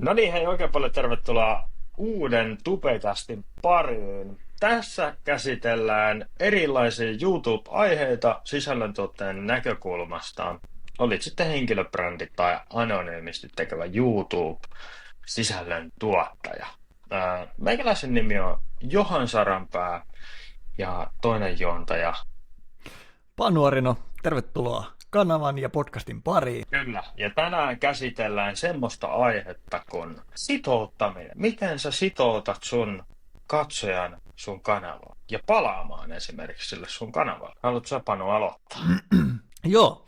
No niin, hei, oikein paljon tervetuloa uuden Tubecastin pariin. Tässä käsitellään erilaisia YouTube-aiheita sisällöntuottajan näkökulmasta. Olit sitten henkilöbrändi tai anonyymisti tekevä YouTube-sisällön tuottaja. Meikäläisen nimi on Johan Saranpää ja toinen juontaja. Panu Arino, tervetuloa kanavan ja podcastin pariin. Kyllä, ja tänään käsitellään semmoista aihetta kuin sitouttaminen. Miten sä sitoutat sun katsojan sun kanavaan ja palaamaan esimerkiksi sille sun kanavalle? Haluatko sä, Panu, aloittaa? Joo,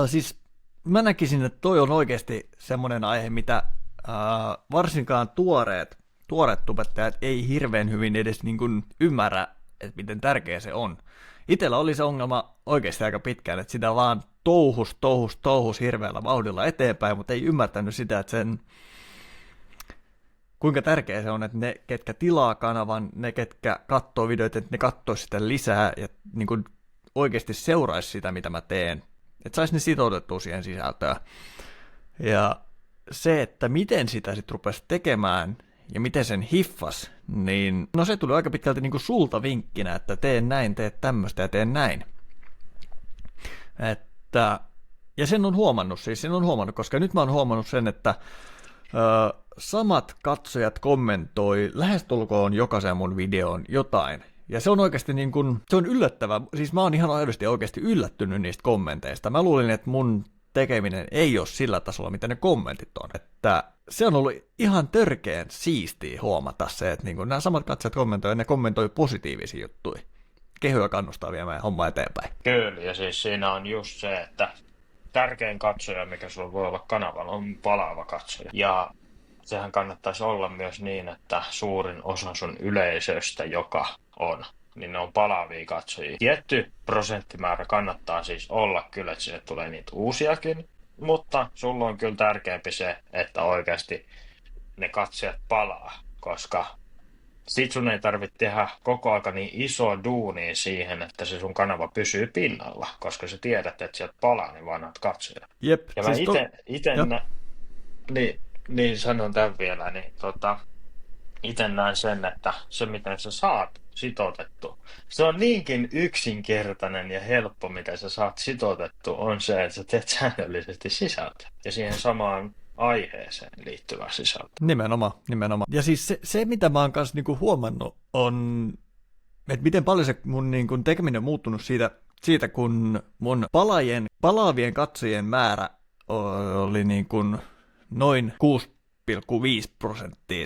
siis mä näkisin, että toi on oikeasti semmoinen aihe, mitä varsinkaan tuoreet tubettajat ei hirveän hyvin edes niin kuin ymmärrä, että miten tärkeä se on. Itellä oli se ongelma oikeasti aika pitkään, että sitä vaan touhus hirveällä vauhdilla eteenpäin, mutta ei ymmärtänyt sitä, että kuinka tärkeä se on, että ne, ketkä tilaa kanavan, ne, ketkä katsoo videoita, että ne katsoo sitä lisää ja niin kuin oikeasti seuraisi sitä, mitä mä teen. Että saisi ne sitoutettua siihen sisältöön. Ja se, että miten sitä sitten rupesi tekemään ja miten sen hiffas, niin no se tuli aika pitkälti niin kuin sulta vinkkinä, että teen näin, teet tämmöistä ja teen näin. Ja sen on huomannut, koska nyt mä oon huomannut sen, että samat katsojat kommentoi lähestulkoon jokaisen mun videoon jotain. Ja se on oikeasti niin kuin, se on yllättävää, siis mä oon ihan oikeasti yllättynyt niistä kommenteista. Mä luulin, että mun tekeminen ei ole sillä tasolla, mitä ne kommentit on. Että se on ollut ihan törkeän siistiä huomata se, että niin kuin nämä samat katsojat kommentoi ja ne kommentoi positiivisia juttuja. Kehyä kannustaa viemään hommaa eteenpäin. Kyllä, ja siis siinä on just se, että tärkein katsoja, mikä sulla voi olla kanavalla, on palaava katsoja. Ja sehän kannattaisi olla myös niin, että suurin osa sun yleisöstä, joka on, niin ne on palaavia katsojia. Tietty prosenttimäärä kannattaa siis olla kyllä, että sinne tulee niitä uusiakin, mutta sulla on kyllä tärkeämpi se, että oikeasti ne katsojat palaa, koska sit sun ei tarvitse tehdä koko aika niin iso duunia siihen, että se sun kanava pysyy pinnalla, koska sä tiedät, että sieltä palaa ne vanhat katsojat. Jep, Ja mä siis niin sanon tämän vielä, niin itse näen sen, että se miten sä saat sitoutettu, se on niinkin yksinkertainen ja helppo, mitä sä saat sitoutettu, on se, että sä teet säännöllisesti sisältöä ja siihen samaan aiheeseen liittyvä sisältö. Nimenomaan. Ja siis se mitä mä oon kanssa niinku huomannut, on, että miten paljon se mun niinku tekeminen on muuttunut siitä kun mun palaavien katsojien määrä oli niinku noin 6,5%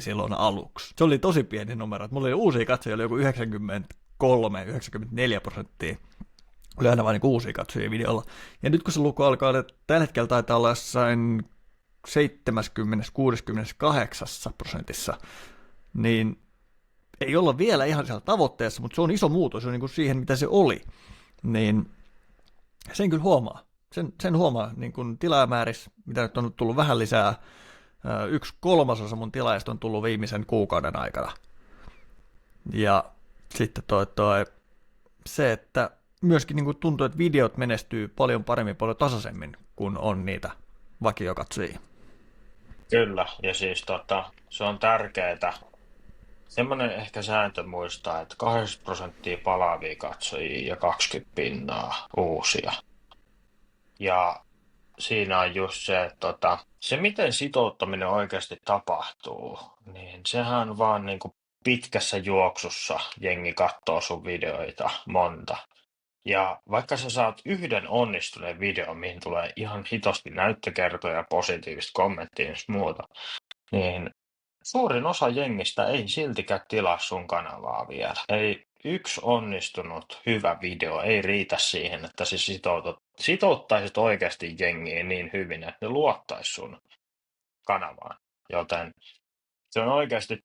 silloin aluksi. Se oli tosi pieni numero. Mulla oli uusia katsojia, oli joku 93-94%. Oli aina vain niin uusia katsojia videolla. Ja nyt kun se luku alkaa, että tällä hetkellä taitaa olla jossain 70-68%, niin ei olla vielä ihan siellä tavoitteessa, mutta se on iso muutos on niin kuin siihen, mitä se oli. Niin sen kyllä huomaa. Sen huomaa niin kuin tilaajamäärissä, mitä nyt on tullut vähän lisää. 1/3 mun tilaajista on tullut viimeisen kuukauden aikana. Ja sitten se, että myöskin niin kuin tuntuu, että videot menestyy paljon paremmin, paljon tasaisemmin, kun on niitä vakiokatsojia. Kyllä, ja siis se on tärkeää. Semmoinen ehkä sääntö muistaa, että 80% palaavia katsojia ja 20% uusia. Ja siinä on just se, että se miten sitouttaminen oikeasti tapahtuu, niin sehän vaan niin kuin pitkässä juoksussa jengi katsoo sun videoita monta. Ja vaikka sä saat yhden onnistuneen videon, mihin tulee ihan hitosti näyttökertoja, positiivista kommenttia ja muuta, niin suurin osa jengistä ei siltikään tilaa sun kanavaa vielä. Eli yksi onnistunut hyvä video ei riitä siihen, että sä sitouttaisit oikeasti jengiä niin hyvin, että ne luottaisi sun kanavaan. Joten se on oikeasti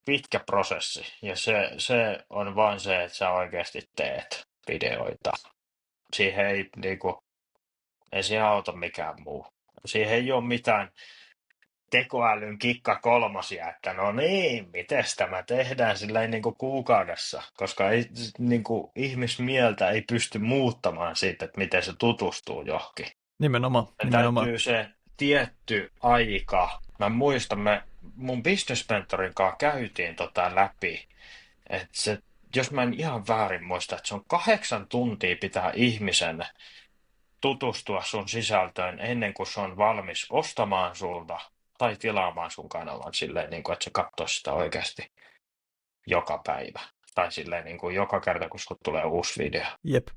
pitkä prosessi ja se on vain se, että sä oikeasti teet videoita. Siihen ei siihen auta mikään muu. Siihen ei ole mitään tekoälyn kikka kolmosia, että no niin, mites tämä tehdään sillä niin kuin kuukaudessa, koska ei, niin kuin, ihmismieltä ei pysty muuttamaan siitä, että miten se tutustuu johonkin. Nimenomaan. Täytyy se tietty aika. Mä muistan, mun business-mentorin kanssa käytiin läpi, että jos mä en ihan väärin muista, että se on 8 tuntia pitää ihmisen tutustua sun sisältöön ennen kuin se on valmis ostamaan sulta tai tilaamaan sun kanavan silleen, niin kuin, että se katsoisi sitä oikeasti joka päivä. Tai silleen niin kuin joka kerta, kun sulla tulee uusi video. Jep.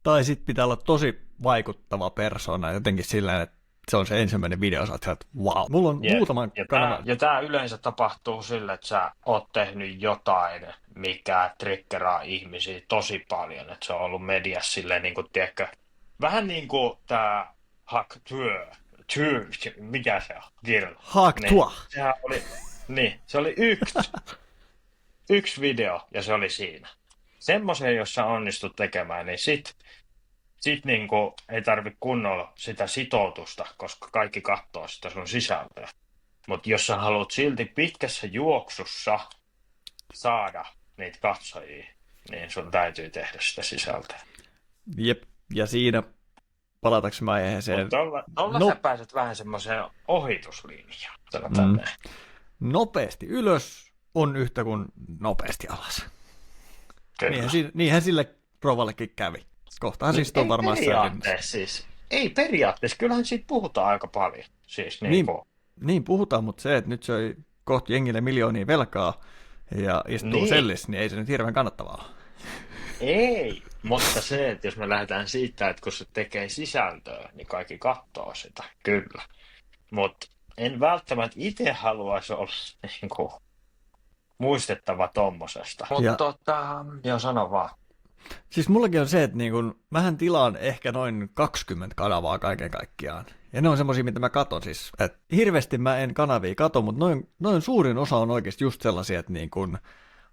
Tai sitten pitää olla tosi vaikuttava persona jotenkin silleen, että se on se ensimmäinen video, sä oot, että wow. Mulla on muutaman kanavan. Ja tää yleensä tapahtuu sille, että sä oot tehnyt jotain, mikä triggeraa ihmisiä tosi paljon. Että se on ollut mediassa silleen, niin kuin, tiedätkö, vähän niin kuin tää Hack Työ, mikä se on? Girl. Hack Tua. Se oli yksi video ja se oli siinä. Semmoisen, jos sä onnistut tekemään, niin sit niinku ei tarvi kunnolla sitä sitoutusta, koska kaikki katsoo sitä sun sisältöä. Mutta jos sä haluat silti pitkässä juoksussa saada niitä katsojia, niin sun täytyy tehdä sitä sisältöä. Jep, ja siinä palataanko aiheeseen. Sä pääset vähän semmoiseen ohituslinjaan. Nopeasti ylös on yhtä kuin nopeasti alas. Niinhän sille provallekin kävi. Kohtahan siis on varmaan ei periaatteessa, kyllähän siitä puhutaan aika paljon. Siis niin puhutaan, mutta se, että nyt se on kohta jengille miljoonia velkaa ja istuu sellissä, niin ei se nyt hirveän kannattavaa. Ei, mutta se, että jos me lähdetään siitä, että kun se tekee sisältöä, niin kaikki katsoo sitä, kyllä. Mutta en välttämättä itse haluaisi olla muistettava tommosesta. Mutta joo, sano vaan. Siis mullakin on se, että mähän tilaan ehkä noin 20 kanavaa kaiken kaikkiaan. Ja ne on semmosia, mitä mä katon siis. Et hirveästi mä en kanavia kato, mutta noin suurin osa on oikeasti just sellaisia, että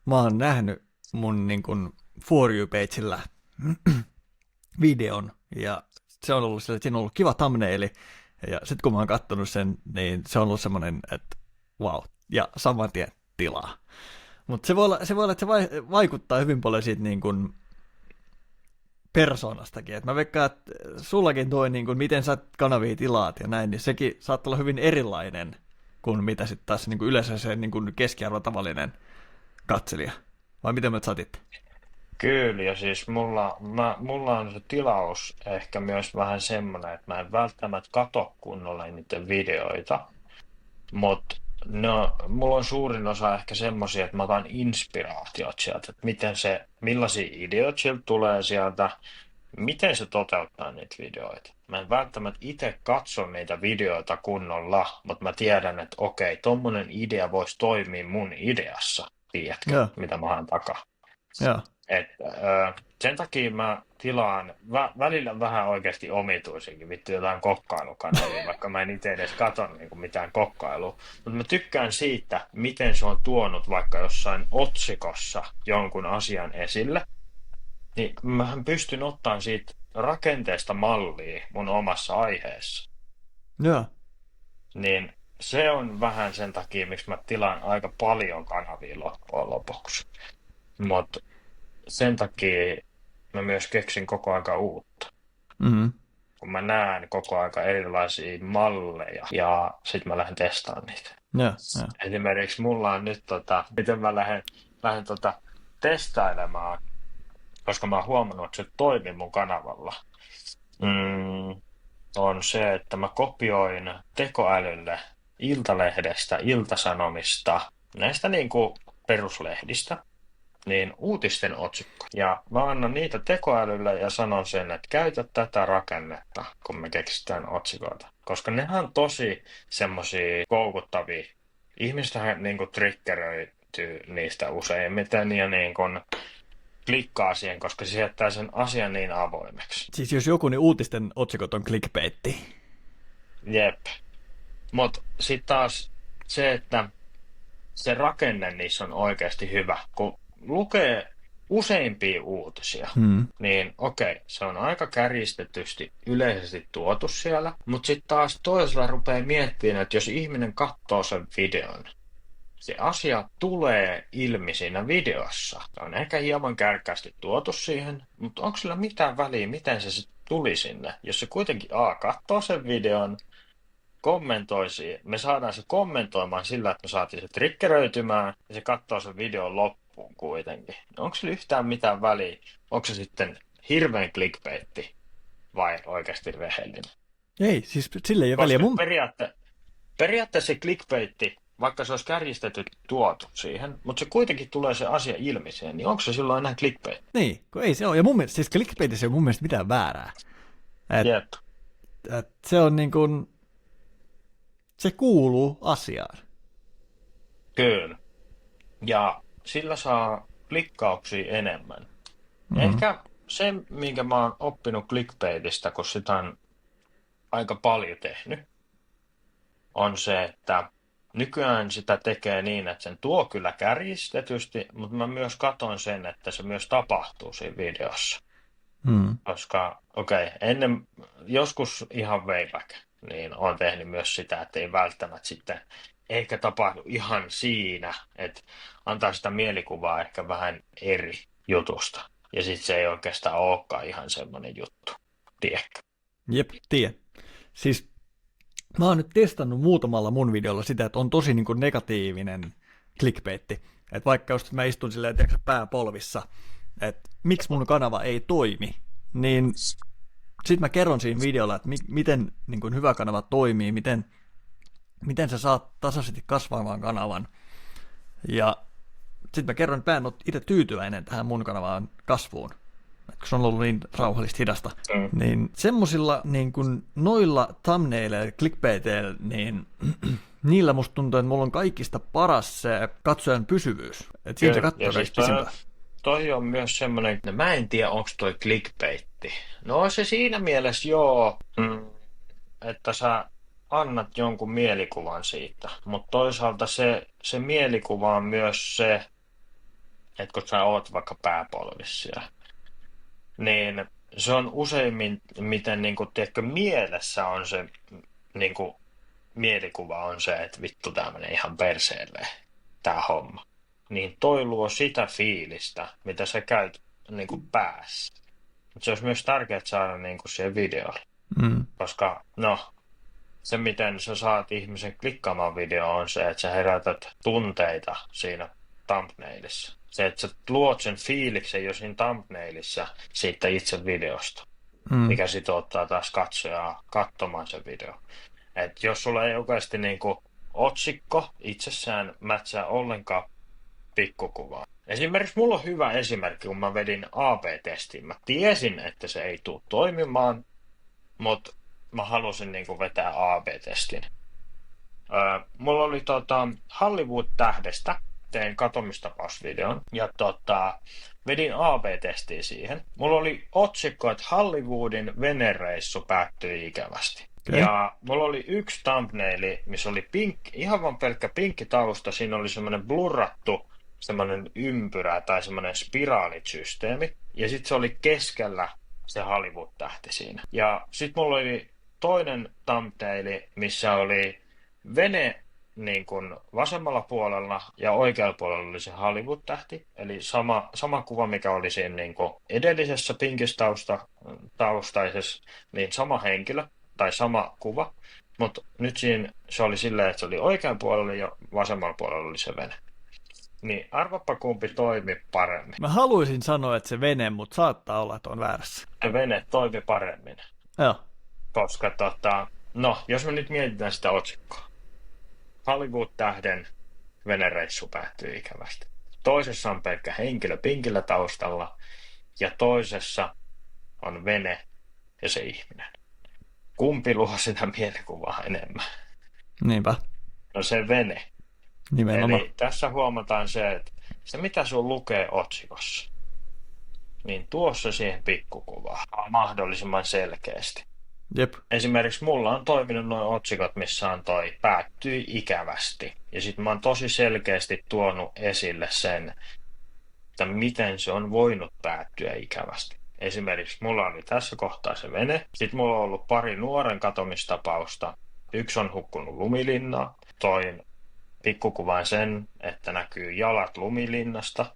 mä oon nähnyt mun For You-pageillä videon. Ja se on ollut sillä, että siinä on ollut kiva thumbnaili. Ja sit kun mä oon kattonut sen, niin se on ollut semmonen, että wow. Ja saman tien tilaa. Mutta se voi olla, että se vaikuttaa hyvin paljon siitä persoonastakin. Et mä veikkaan, että sullakin toi, miten sä kanavia tilaat ja näin, niin sekin saattaa olla hyvin erilainen kuin mitä sitten taas yleensä se keskiarvo tavallinen katselija. Vai miten mä saatit? Kyllä, ja siis mulla on se tilaus ehkä myös vähän semmoinen, että mä en välttämättä katso kunnolla niiden videoita, mutta mulla on suurin osa ehkä semmoisia, että mä otan inspiraatiot sieltä, että millaisia ideoita sieltä tulee sieltä, miten se toteuttaa niitä videoita. Mä en välttämättä itse katso niitä videoita kunnolla, mutta mä tiedän, että okei, tommonen idea voisi toimia mun ideassa, tiedätkö, mitä mä haen takaa. Sen takia mä tilaan välillä vähän oikeasti omituisinkin, vittu jotain kokkailukanavia, vaikka mä en itse edes katso mitään kokkailua. Mutta mä tykkään siitä, miten se on tuonut vaikka jossain otsikossa jonkun asian esille. Niin mähän pystyn ottamaan siitä rakenteesta mallia mun omassa aiheessa. Joo. Niin se on vähän sen takia, miksi mä tilaan aika paljon kanavia loppujen lopuksi. Mutta sen takia mä myös keksin koko aika uutta. Mm-hmm. Kun mä näen koko aika erilaisia malleja ja sit mä lähden testaamaan niitä. Yeah. Esimerkiksi mulla on nyt miten mä lähden testailemaan, koska mä oon huomannut, että se toimii mun kanavalla. On se, että mä kopioin tekoälylle Iltalehdestä, Iltasanomista, näistä peruslehdistä, niin uutisten otsikko. Ja mä annan niitä tekoälylle ja sanon sen, että käytä tätä rakennetta, kun me keksitään otsikoita. Koska nehän on tosi semmosia koukuttavia. Ihmistähän triggeröityy niistä useimmiten ja klikkaa siihen, koska se jättää sen asian niin avoimeksi. Siis jos joku, niin uutisten otsikot on clickbaitti. Jep. Mut sit taas se, että se rakenne niissä on oikeasti hyvä, kun lukee useimpia uutisia, niin okei, se on aika kärjistetysti yleisesti tuotu siellä, mutta sitten taas toisella rupeaa miettimään, että jos ihminen katsoo sen videon, se asia tulee ilmi siinä videossa. Se on ehkä hieman kärkkäästi tuotu siihen, mutta onko sillä mitään väliä, miten se sitten tuli sinne? Jos se kuitenkin katsoo sen videon, kommentoisi, me saadaan se kommentoimaan sillä, että me saatiin se triggeröitymään ja se katsoo sen videon loppuun kuitenkin. Onko sillä yhtään mitään väliä? Onko se sitten hirveän clickbaitti vai oikeasti rehellinen? Ei, siis sille ei ole väliä. Periaatteessa se clickbaitti, vaikka se olisi kärjistetty tuotu siihen, mutta se kuitenkin tulee se asia ilmi siihen, niin onko se silloin enää clickbait? Niin, kun ei se ole. Ja mun mielestä, siis clickbaitissa ei ole mun mielestä mitään väärää. Se on niin kuin, se kuuluu asiaan. Kyllä. Ja sillä saa klikkauksia enemmän. Ehkä se, minkä mä oon oppinut clickbaitista, kun sitä on aika paljon tehnyt, on se, että nykyään sitä tekee niin, että sen tuo kyllä kärjistetysti, mutta mä myös katon sen, että se myös tapahtuu siinä videossa. Koska, ennen, joskus ihan way back, niin on tehnyt myös sitä, että ei välttämättä sitten, eikä tapahdu ihan siinä, että antaa sitä mielikuvaa ehkä vähän eri jutusta. Ja sitten se ei oikeastaan olekaan ihan semmoinen juttu, tiedätkö? Jep, tiedän. Siis mä oon nyt testannut muutamalla mun videolla sitä, että on tosi niin kuin negatiivinen clickbaitti. Että vaikka just mä istun silleen, tiedätkö, pääpolvissa, että miksi mun kanava ei toimi, niin sit mä kerron siinä videolla, että miten niin kuin hyvä kanava toimii, miten sä saat tasaisesti kasvamaan kanavan. Ja sit mä kerron, että mä en ole itse tyytyväinen tähän mun kanavaan kasvuun, kun se on ollut niin rauhallista hidasta. Niin semmosilla niin kuin noilla thumbnaileilla, clickbaiteilla, niin niillä musta tuntuu, että mulla on kaikista paras se katsojan pysyvyys. Että siitä katsoo pisimpää. Toi on myös semmoinen, että mä en tiedä, onko toi clickbaitti. No se siinä mielessä joo, että sä annat jonkun mielikuvan siitä, mutta toisaalta se mielikuva on myös se, että kun sä oot vaikka pääpolvissa, niin se on useimmin, miten niin kuin, tiedätkö, mielessä on se niin kuin, mielikuva on se, että vittu tää menee ihan perseelle, tää homma. Niin toi luo sitä fiilistä, mitä sä käyt niin kuin päässä. Mutta se olisi myös tärkeää saada niin kuin siihen videolle. Koska se miten sä saat ihmisen klikkaamaan videoon on se, että sä herätät tunteita siinä thumbnailissa. Se, että sä luot sen fiiliksen jo siinä thumbnailissa siitä itse videosta, mikä sitouttaa taas katsojaa katsomaan sen video. Et jos sulla ei oikeasti niinku otsikko itsessään mätsää ollenkaan pikkukuvaa. Esimerkiksi mulla on hyvä esimerkki, kun mä vedin AB-testin. Mä tiesin, että se ei tule toimimaan, mutta mä halusin niinku vetää AB-testin. Mulla oli Hollywood-tähdestä, tein katomistapausvideon ja vedin AB-testiä siihen. Mulla oli otsikko, että Hollywoodin venereissu päättyi ikävästi. Okay. Ja mulla oli yksi thumbnaili, missä oli ihan vaan pelkkä pinkki tausta. Siinä oli semmoinen blurrattu semmoinen ympyrä tai semmoinen spiraalisysteemi. Ja sitten se oli keskellä se Hollywood-tähti siinä. Ja sitten mulla oli toinen thumbnaili, missä oli vene niin kuin vasemmalla puolella ja oikealla puolella oli se Hollywood-tähti. Eli sama kuva, mikä oli siinä niin kuin edellisessä pinkissä taustaisessa, niin sama henkilö tai sama kuva. Mutta nyt siinä se oli silleen, että se oli oikealla puolella ja vasemmalla puolella oli se vene. Niin arvappa kumpi toimi paremmin. Mä haluaisin sanoa, että se vene, mutta saattaa olla, että on väärässä. Se vene toimi paremmin. Joo. Koska jos me nyt mietitään sitä otsikkoa. Hollywood-tähden venereissu päättyi ikävästi. Toisessa on pelkkä henkilö pinkillä taustalla ja toisessa on vene ja se ihminen. Kumpi luo sitä mielikuvaa enemmän? Niinpä. No se vene. Nimenomaan. Eli tässä huomataan se, että se mitä sun lukee otsikossa, niin tuossa siihen pikkukuvaan mahdollisimman selkeästi. Jep. Esimerkiksi mulla on toiminut nuo otsikot, missä on toi päättyi ikävästi. Ja sitten mä oon tosi selkeästi tuonut esille sen, että miten se on voinut päättyä ikävästi. Esimerkiksi mulla oli tässä kohtaa se vene. Sitten mulla on ollut pari nuoren katomistapausta. Yksi on hukkunut lumilinnaan. Toin pikkukuvan sen, että näkyy jalat lumilinnasta.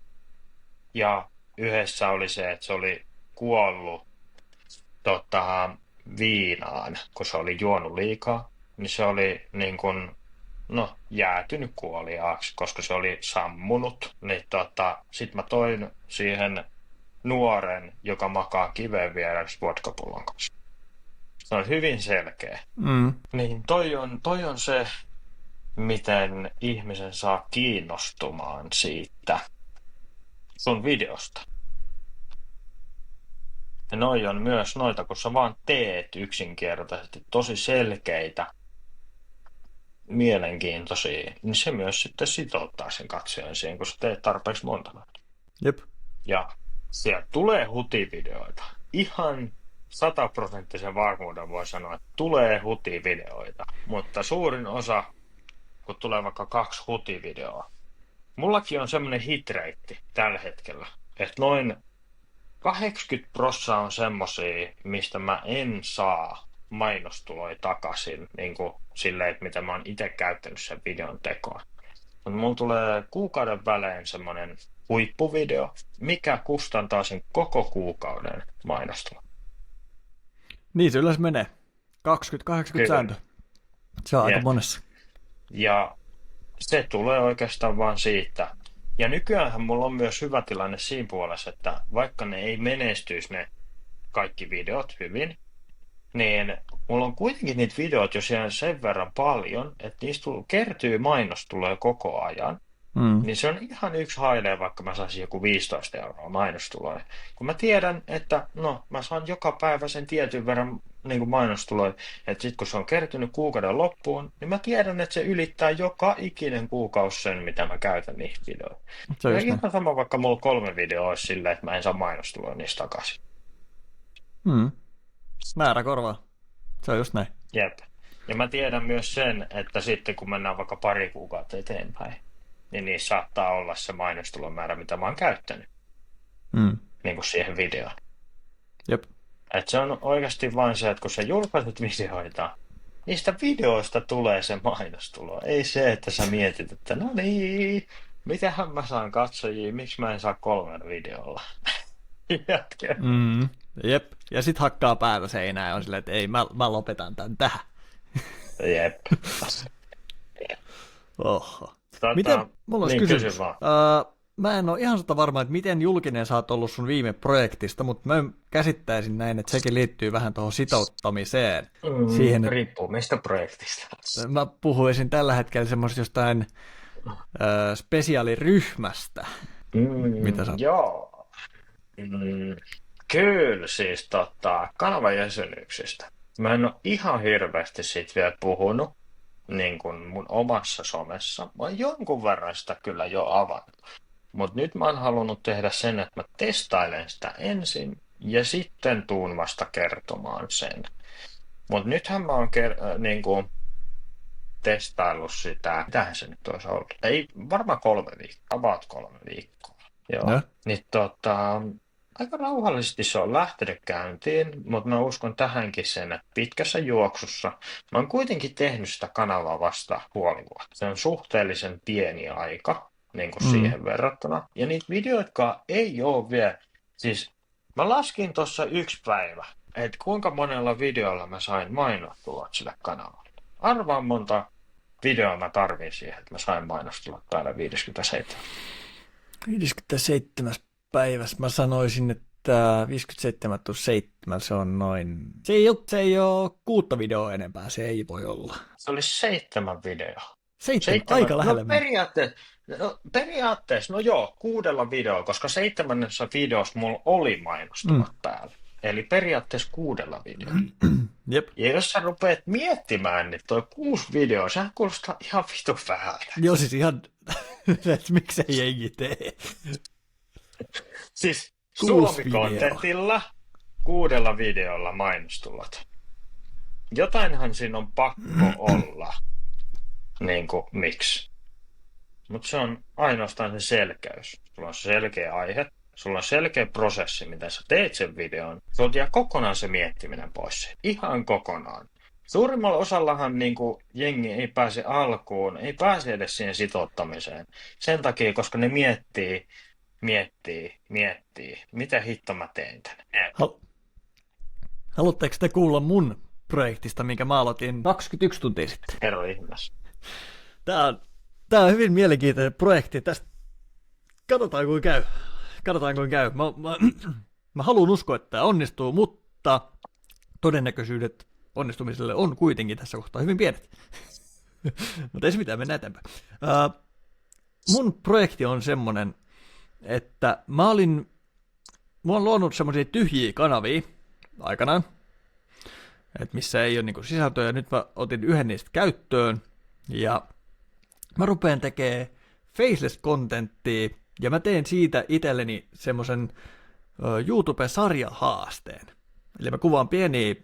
Ja yhdessä oli se, että se oli kuollut viinaan, kun se oli juonut liikaa. niin se oli niin kuin, no, jäätynyt kuoliaaksi, koska se oli sammunut. Niin sit mä toin siihen nuoren, joka makaa kiveen vieressä vodkapullon kanssa. Se on hyvin selkeä. Mm. Niin toi on se, miten ihmisen saa kiinnostumaan siitä sun videosta. Ja noi on myös noita, kun sä vaan teet yksinkertaisesti tosi selkeitä, mielenkiintoisia, niin se myös sitten sitouttaa sen katsojan siihen, kun sä teet tarpeeksi monta noita. Jep. Ja sieltä tulee hutivideoita. Ihan 100% varmuuden voi sanoa, että tulee hutivideoita. Mutta suurin osa, kun tulee vaikka 2 hutivideoa. Mullakin on semmoinen hitreitti tällä hetkellä, että noin 80% on semmosia, mistä mä en saa mainostuloja takaisin, niin kuin silleen, että mitä mä oon itse käyttänyt sen videon tekoon. Mutta mulla tulee kuukauden välein semmoinen huippuvideo, mikä kustantaa sen koko kuukauden mainostulo. Niin se yleensä menee. 20-80 sääntö. Se on aika monessa. Ja se tulee oikeastaan vaan siitä. Ja nykyäänhän mulla on myös hyvä tilanne siinä puolessa, että vaikka ne ei menestyisi ne kaikki videot hyvin, niin mulla on kuitenkin niitä videoita jo siellä sen verran paljon, että niistä kertyy mainostuloja koko ajan. Niin se on ihan yksi hailee, vaikka mä saisin joku 15 € mainostuloja. Kun mä tiedän, että no, mä saan joka päivä sen tietyn verran niin kuin mainostuloja, että sit kun se on kertynyt kuukauden loppuun, niin mä tiedän, että se ylittää joka ikinen kuukausi sen, mitä mä käytän niihin videoihin. Se on ihan sama, vaikka mulla 3 videoa olisi silleen, että mä en saa mainostuloja niistä takaisin. Määrä korvaa. Se on just näin. Jep. Ja mä tiedän myös sen, että sitten kun mennään vaikka pari kuukautta eteenpäin, niin niissä saattaa olla se mainostulomäärä, mitä mä oon käyttänyt. Niin kuin siihen videoon. Jep. Että se on oikeasti vain se, että kun sä julkaiset videoita, niistä videoista tulee se mainostulo. Ei se, että sä mietit, että no niin, mitähän mä saan katsojia, miksi mä en saa 3 videolla. Jätkä. Jep. Ja sit hakkaa päätä seinään ja on silleen, että ei, mä lopetan tän tähän. Jep. Oho. Miten, mulla olisi niin, kysymys. Mä en ole ihan varma, että miten julkinen sä oot ollut sun viime projektista, mutta mä käsittäisin näin, että sekin liittyy vähän tuohon sitouttamiseen. Siihen, riippuu mistä projektista. Mä puhuisin tällä hetkellä semmoisesta jostain spesiaaliryhmästä. Mitä sä... Joo. Kyllä siis kanavan jäsenyyksistä. Mä en ole ihan hirveästi siitä vielä puhunut niin kuin mun omassa somessa. Mä oon jonkun verran sitä kyllä jo avannut. Mutta nyt mä oon halunnut tehdä sen, että mä testailen sitä ensin ja sitten tuun vasta kertomaan sen. Mutta nythän mä oon niinku testaillut sitä, mitähän se nyt olisi ollut? Ei, varmaan 3 viikkoa, about 3 viikkoa. Joo. No. Niin aika rauhallisesti se on lähtenyt käyntiin, mutta mä uskon tähänkin sen, että pitkässä juoksussa mä oon kuitenkin tehnyt sitä kanavaa vasta puoli vuotta. Se on suhteellisen pieni aika niin kuin siihen verrattuna. Ja niitä videoita ei ole vielä, siis mä laskin tuossa 1 päivä, että kuinka monella videolla mä sain mainostulot sille kanavalle. Arvaan monta videoa mä tarvin siihen, että mä sain mainostulot päällä 57. 57 päivässä mä sanoisin, että 57 + 7, se on noin... Se ei ole 6 videoa enempää, se ei voi olla. Se oli 7 videoa. 7, aika lähellä. Periaatteessa, no joo, 6 videolla, koska 7. videossa mulla oli mainostumat päällä. Eli periaatteessa 6 videolla. Jep. Ja jos sä rupeat miettimään, niin toi 6 videoa, sehän kuulostaa ihan vitun vähältä. Joo, siis ihan, että miksei jengi tee. Siis Suomi-kontentilla 6 videolla mainostulot. Jotainhan siinä on pakko olla. Niin kuin, miksi? Mutta se on ainoastaan se selkeys. Sulla on selkeä aihe, sulla on selkeä prosessi, miten sä teet sen videon. Sulta jää kokonaan se miettiminen pois. Ihan kokonaan. Suurimmalla osallahan niin kuin, jengi ei pääse alkuun, ei pääse edes siihen sitouttamiseen. Sen takia, koska ne miettii, mitä hitto mä teen tänne. Haluatteko te kuulla mun projektista, minkä mä aloitin 21 tuntia sitten. Kerro ihmeessä. Tää on hyvin mielenkiintoinen projekti. Tästä katsotaan kuin käy. Mä haluan uskoa, että tämä onnistuu, mutta todennäköisyydet onnistumiselle on kuitenkin tässä kohtaa hyvin pienet. Mutta ei se mitään, mennään eteenpäin. Mun projekti on semmonen, että mä oon luonut semmoisia tyhjiä kanavia aikanaan, että missä ei ole niinku sisältöä, ja nyt mä otin yhden niistä käyttöön, ja mä rupean tekemään faceless-kontenttia, ja mä teen siitä itselleni semmoisen YouTube-sarjahaasteen. Eli mä kuvaan pieniä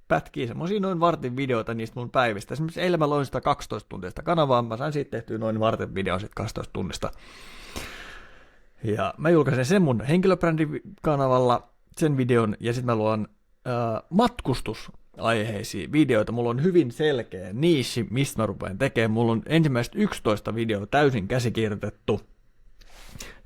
pätkiä, semmosia noin vartin videoita niistä mun päivistä. Esimerkiksi eilen mä loin sitä 12 tuntista kanavaa, mä sain siitä tehtyä noin vartin videon sit 12 tunnista. Ja mä julkaisen sen mun henkilöbrändikanavalla, sen videon, ja sitten mä luon matkustusaiheisia videoita. Mulla on hyvin selkeä niissi, mistä mä rupean tekemään. Mulla on ensimmäiset 11 videoa täysin käsikirjoitettu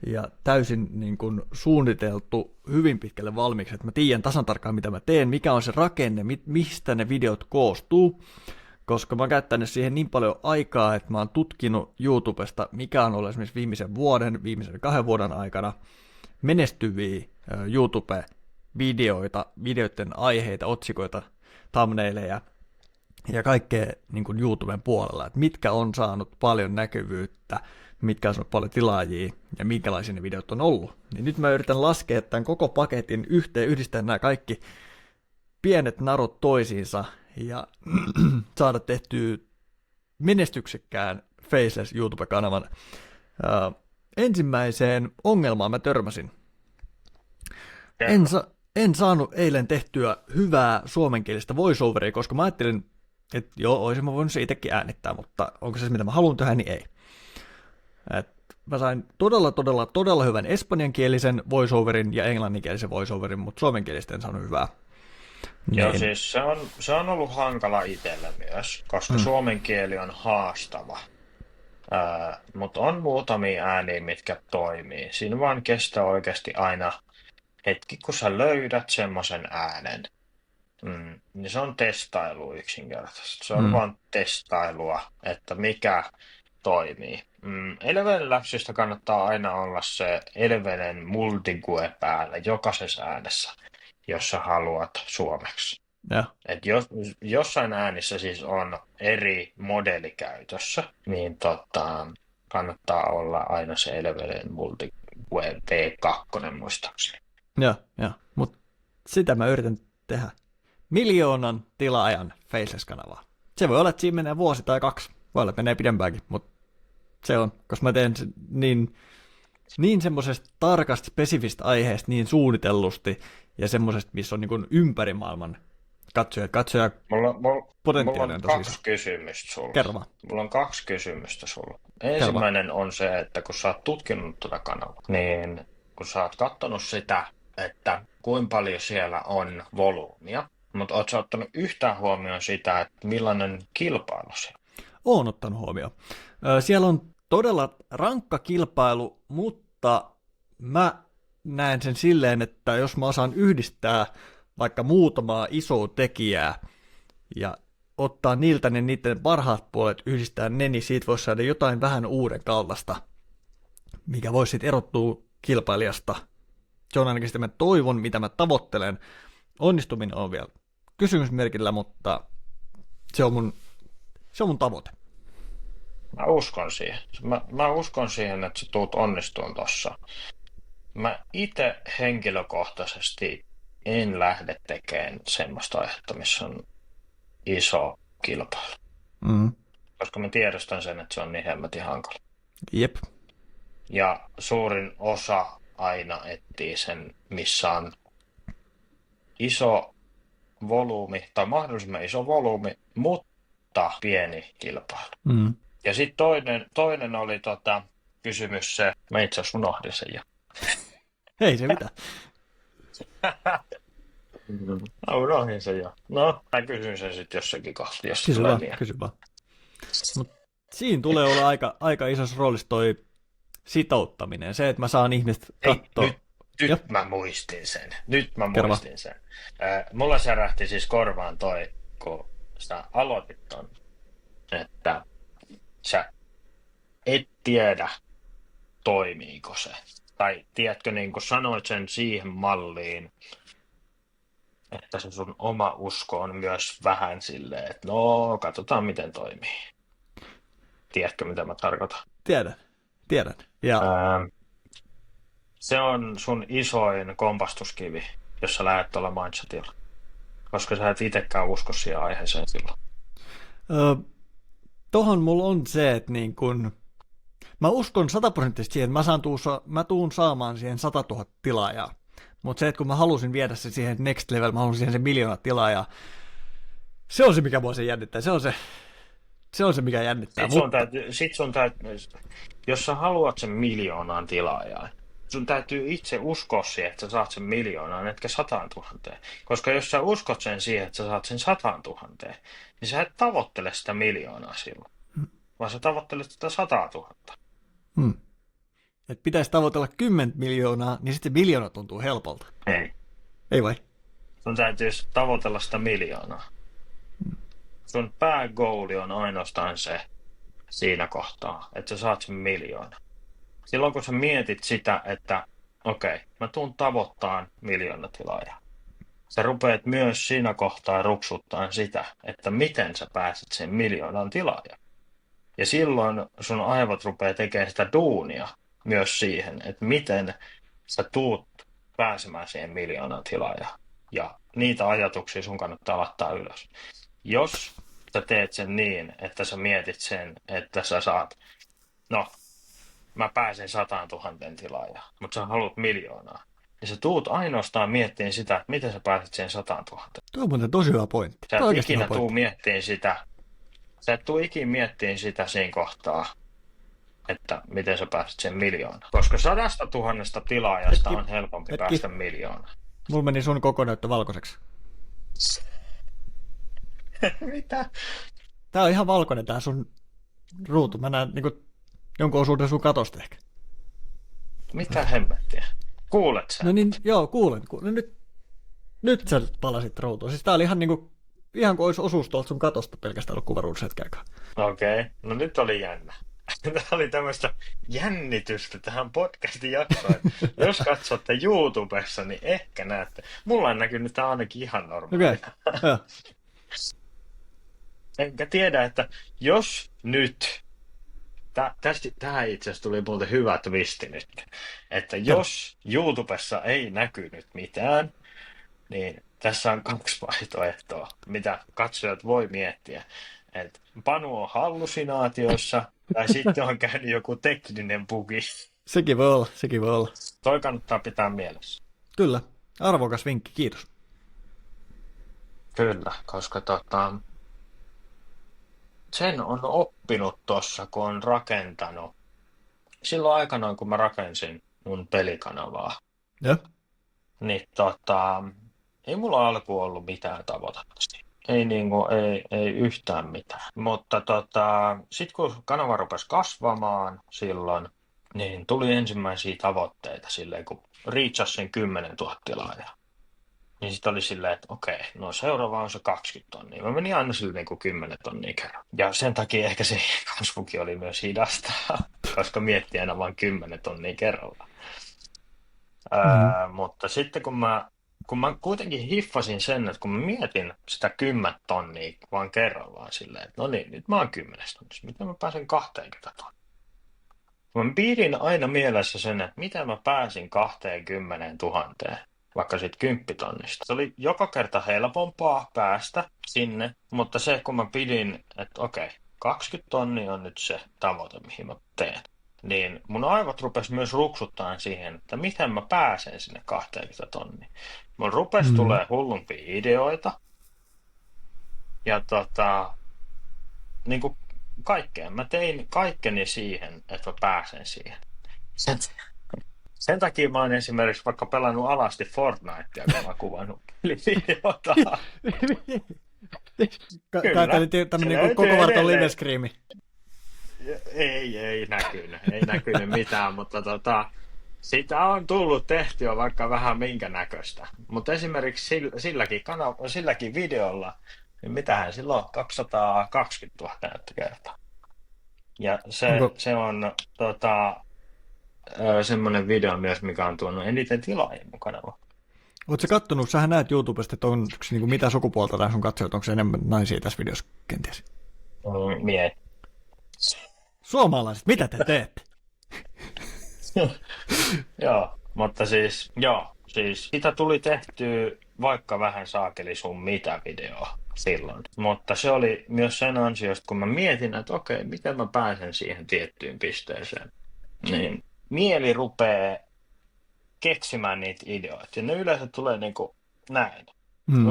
ja täysin niin kuin suunniteltu hyvin pitkälle valmiiksi, että mä tiedän tasan tarkkaan, mitä mä teen, mikä on se rakenne, mistä ne videot koostuu, koska mä oon käyttänyt siihen niin paljon aikaa, että mä oon tutkinut YouTubesta, mikä on ollut esimerkiksi viimeisen 2 vuoden aikana menestyviä YouTube-videoita, videoiden aiheita, otsikoita, thumbnaileja ja kaikkea niin kuin YouTuben puolella, että mitkä on saanut paljon näkyvyyttä, mitkä on saanut paljon tilaajia ja minkälaisia ne videot on ollut. Niin nyt mä yritän laskea tämän koko paketin yhteen, yhdistää nämä kaikki pienet narut toisiinsa ja saada tehtyä menestyksekkään Faceless YouTube-kanavan. Ensimmäiseen ongelmaan mä törmäsin. En saanut eilen tehtyä hyvää suomenkielistä voiceoveria, koska mä ajattelin, että joo, olisin mä voinut se itsekin äänittää, mutta onko se mitä mä haluan tehdä, niin ei. Mä sain todella hyvän espanjankielisen voiceoverin ja englanninkielisen voiceoverin, mutta suomenkielistä en saanut hyvää. Joo, Niin. siis se on ollut hankala itselle myös, koska suomen kieli on haastava. Mutta on muutamia ääniä, mitkä toimii. Siinä vaan kestää oikeasti aina hetki, kun sä löydät semmoisen äänen. Niin se on testailu yksinkertaisesti. Se on vaan testailua, että mikä toimii. Elevenen läpsystä kannattaa aina olla se Elevenen multigue päällä jokaisessa äänessä, jos sä haluat suomeksi. Ja. Et jossain äänissä siis on eri modeli käytössä, niin kannattaa olla aina se Elevenen multigue V2 muistaakseni. Ja. Mutta sitä mä yritän tehdä 1 000 000 tilaajan Faceless-kanavaa. Se voi olla, että siinä menee vuosi tai 2. Voi olla, että menee pidempäänkin, mutta se on, koska mä teen niin semmoisesta tarkasta, spesifistä aiheesta niin suunnitellusti ja semmoisesta, missä on niin kuin ympäri maailman katsoja potentiaalinen Mulla on tosi 2 kysymystä sulle. Kerro vaan. Mulla on 2 kysymystä sulle. Ensimmäinen on se, että kun sä oot tutkinut tuota kanavaa, niin kun sä oot katsonut sitä, että kuinka paljon siellä on volyymia, mutta oot sä ottanut yhtään huomioon sitä, että millainen kilpailu siellä? Oon ottanut huomioon. Siellä on todella rankka kilpailu, mutta mä näen sen silleen, että jos mä osaan yhdistää vaikka muutamaa isoa tekijää ja ottaa niiltä niiden parhaat puolet, yhdistää ne, niin siitä voisi saada jotain vähän uuden kaltaista, mikä voisi sitten erottua kilpailijasta. Se on ainakin sitä mä toivon, mitä mä tavoittelen. Onnistuminen on vielä kysymysmerkillä, mutta se on mun tavoite. Mä uskon siihen. Mä uskon siihen, että sä tuut onnistumaan tossa. Mä itse henkilökohtaisesti en lähde tekemään semmoista aihetta, missä on iso kilpailu. Koska mä tiedostan sen, että se on niin hemmetin hankala. Jep. Ja suurin osa aina etsii sen, missä on iso volyymi, tai mahdollisimman iso volyymi, mutta pieni kilpailu. Ja sitten toinen oli kysymys se, mä itse asiassa unohdin sen jo. Ei se mitään. Mä unohdin sen jo. No, mä kysyn sen sitten jossakin kohtaa, jos se tulee mieleen. Kysy vaan. Mut siinä tulee olla aika isossa roolissa toi sitouttaminen. Se, että mä saan ihmiset katsoa. Joo, Nyt mä muistin sen. Nyt mä kerro vaan. muistin sen. Mulla särähti siis korvaan toi, kun sä aloitit ton, että sä et tiedä, toimiiko se. Tai tiedätkö, niin kuin sanoit sen siihen malliin, että se sun oma usko on myös vähän silleen, että no, katsotaan miten toimii. Tiedätkö, mitä mä tarkoitan? Tiedän. Ja Ää, Se on sun isoin kompastuskivi, jos sä lähdet tuolla mindsetilla. Koska sä et itekään usko siihen aiheeseen silloin. ö, tohon mulla on se, että niin kun, mä uskon 100% siihen, että mä tuun saamaan siihen 100 000 tilaajaa. Mutta se, että kun mä halusin viedä se siihen next level, mä halusin siihen se 1 000 000 tilaajaa, se on se, mikä mua se jännittää. Se on se, mikä jännittää. Sit sun täytyy, jos sä haluat sen 1 000 000 tilaajaa, sun täytyy itse uskoa siihen, että sä saat sen 1 000 000, etkä 100 000. Koska jos sä uskot sen siihen, että sä saat sen 100 000, niin sä et tavoittele sitä 1 000 000 silloin, vaan sä tavoittelet sitä 100 000. Hmm. Että pitäisi tavoitella 10 miljoonaa, niin sitten 1 000 000 tuntuu helpolta. Ei. Ei vai? Sun täytyy tavoitella sitä 1 000 000. Sun päägoali on ainoastaan se siinä kohtaa, että sä saat sen 1 000 000. Silloin kun sä mietit sitä, että okei, mä tuun tavoittaan 1 000 000 tilaajaa. Sä rupeat myös siinä kohtaa ruksuttaa sitä, että miten sä pääset sen 1 000 000 tilaajaan. Ja silloin sun aivot rupeaa tekemään sitä duunia myös siihen, että miten sä tuut pääsemään siihen 1 000 000 tilaajaan. Ja niitä ajatuksia sun kannattaa laittaa ylös. Jos sä teet sen niin, että sä mietit sen, että sä saat, no, mä pääsen 100 000 tilaajaan, mutta sä haluat 1 000 000, niin sä tuut ainoastaan miettimään sitä, että miten sä pääset siihen 100 000. Tuo on muuten tosi hyvä pointti. Sä Tuo on et oikeasti ikinä hyvä tuu pointti. miettimään sitä. Sä et tuu ikinä miettimään sitä siinä kohtaa, että miten sä pääset sen 1 000 000. Koska 100 000 tilaajasta on helpompi Hetki. päästä 1 000 000. Mulla meni sun kokonäyttö valkoiseksi. Mitä? Tää on ihan valkoinen tää sun ruutu. Mä näen niinku jonkun osuuden sun katosta ehkä. Mitä hemmettiä? Kuulet sä? No niin, joo, kuulen. No nyt sä palasit ruutuun. Siis tää oli ihan niinku, ihan kuin olisi osuus tuolta sun katosta pelkästään ollut kuvaruudussa hetken aikaa. Okei, no nyt oli jännä. Tämä oli tämmöistä jännitystä tähän podcastin jaksoon. Jos katsotte YouTubessa, niin ehkä näette. Mulla on näkynyt tämä ainakin ihan normaalia. Okei, joo. Enkä tiedä, että jos nyt, tähän itse asiassa tuli muuten hyvä twisti nyt, että jos YouTubessa ei näkynyt mitään, niin tässä on 2 vaihtoehtoa, mitä katsojat voi miettiä. Että Panu on hallusinaatioissa, tai sitten on käynyt joku tekninen bugi. Sekin voi olla. Toi kannattaa pitää mielessä. Kyllä, arvokas vinkki, kiitos. Kyllä, koska sen on oppinut tuossa, kun on rakentanut. Silloin aikanaan, kun mä rakensin mun pelikanavaa, Joo. niin ei mulla alkuun ollut mitään tavoitetta siinä. Ei yhtään mitään. Mutta sitten kun kanava rupesi kasvamaan silloin, niin tuli ensimmäisiä tavoitteita silleen, kun reachasi sen 10 000 tilaajaa. Niin sitten oli silleen, että okei, no seuraava on se 20 tonnia. Mä menin aina sille niin kuin 10 tonnia kerran. Ja sen takia ehkä se kasvukin oli myös hidasta, koska miettii aina vain 10 tonnia kerrallaan. Mutta sitten kun mä kuitenkin hiffasin sen, että kun mä mietin sitä 10 tonnia vaan kerrallaan silleen, että no niin, nyt mä oon 10 tonnissa, miten mä pääsen 20 tonnia? Mä pidin aina mielessä sen, että miten mä pääsin 20 000, vaikka siitä 10 tonnista. Se oli joka kerta helpompaa päästä sinne, mutta se kun mä pidin, että okei, 20 tonnia on nyt se tavoite, mihin mä teen. Niin mun aivot rupesi myös ruksuttaa siihen, että miten mä pääsen sinne 20 tonnia. Mun rupesi tulee hullumpia ideoita. Ja niin kuin kaikkea. Mä tein kaikkeni siihen, että mä pääsen siihen. Sen takia mä oon esimerkiksi vaikka pelannut alasti Fortnitea, kun mä oon kuvannut videota. Kai tämä oli tämmöinen niin koko varton livestreami. Ei näkynyt mitään, mutta Sitä on tullut tehtyä vaikka vähän minkä näköistä. Mutta esimerkiksi silläkin videolla, niin mitähän silloin 220 000 näyttökertaa. Ja Onko, se on semmoinen video myös, mikä on tuonut eniten tilaajia mukana. ootko kattonut, sähän näet YouTubesta, että onko niin mitä sukupuolta tässä on katsojat, onko se enemmän naisia tässä videossa kenties? Mie. Suomalaiset, mitä te teette? Joo, mutta siis sitä tuli tehtyä vaikka vähän saakeli sun mitä videoa silloin. Mutta se oli myös sen ansiosta, kun mä mietin, että okei, miten mä pääsen siihen tiettyyn pisteeseen. Niin mieli rupeaa keksimään niitä ideoita. Ja ne yleensä tulee niinku näin.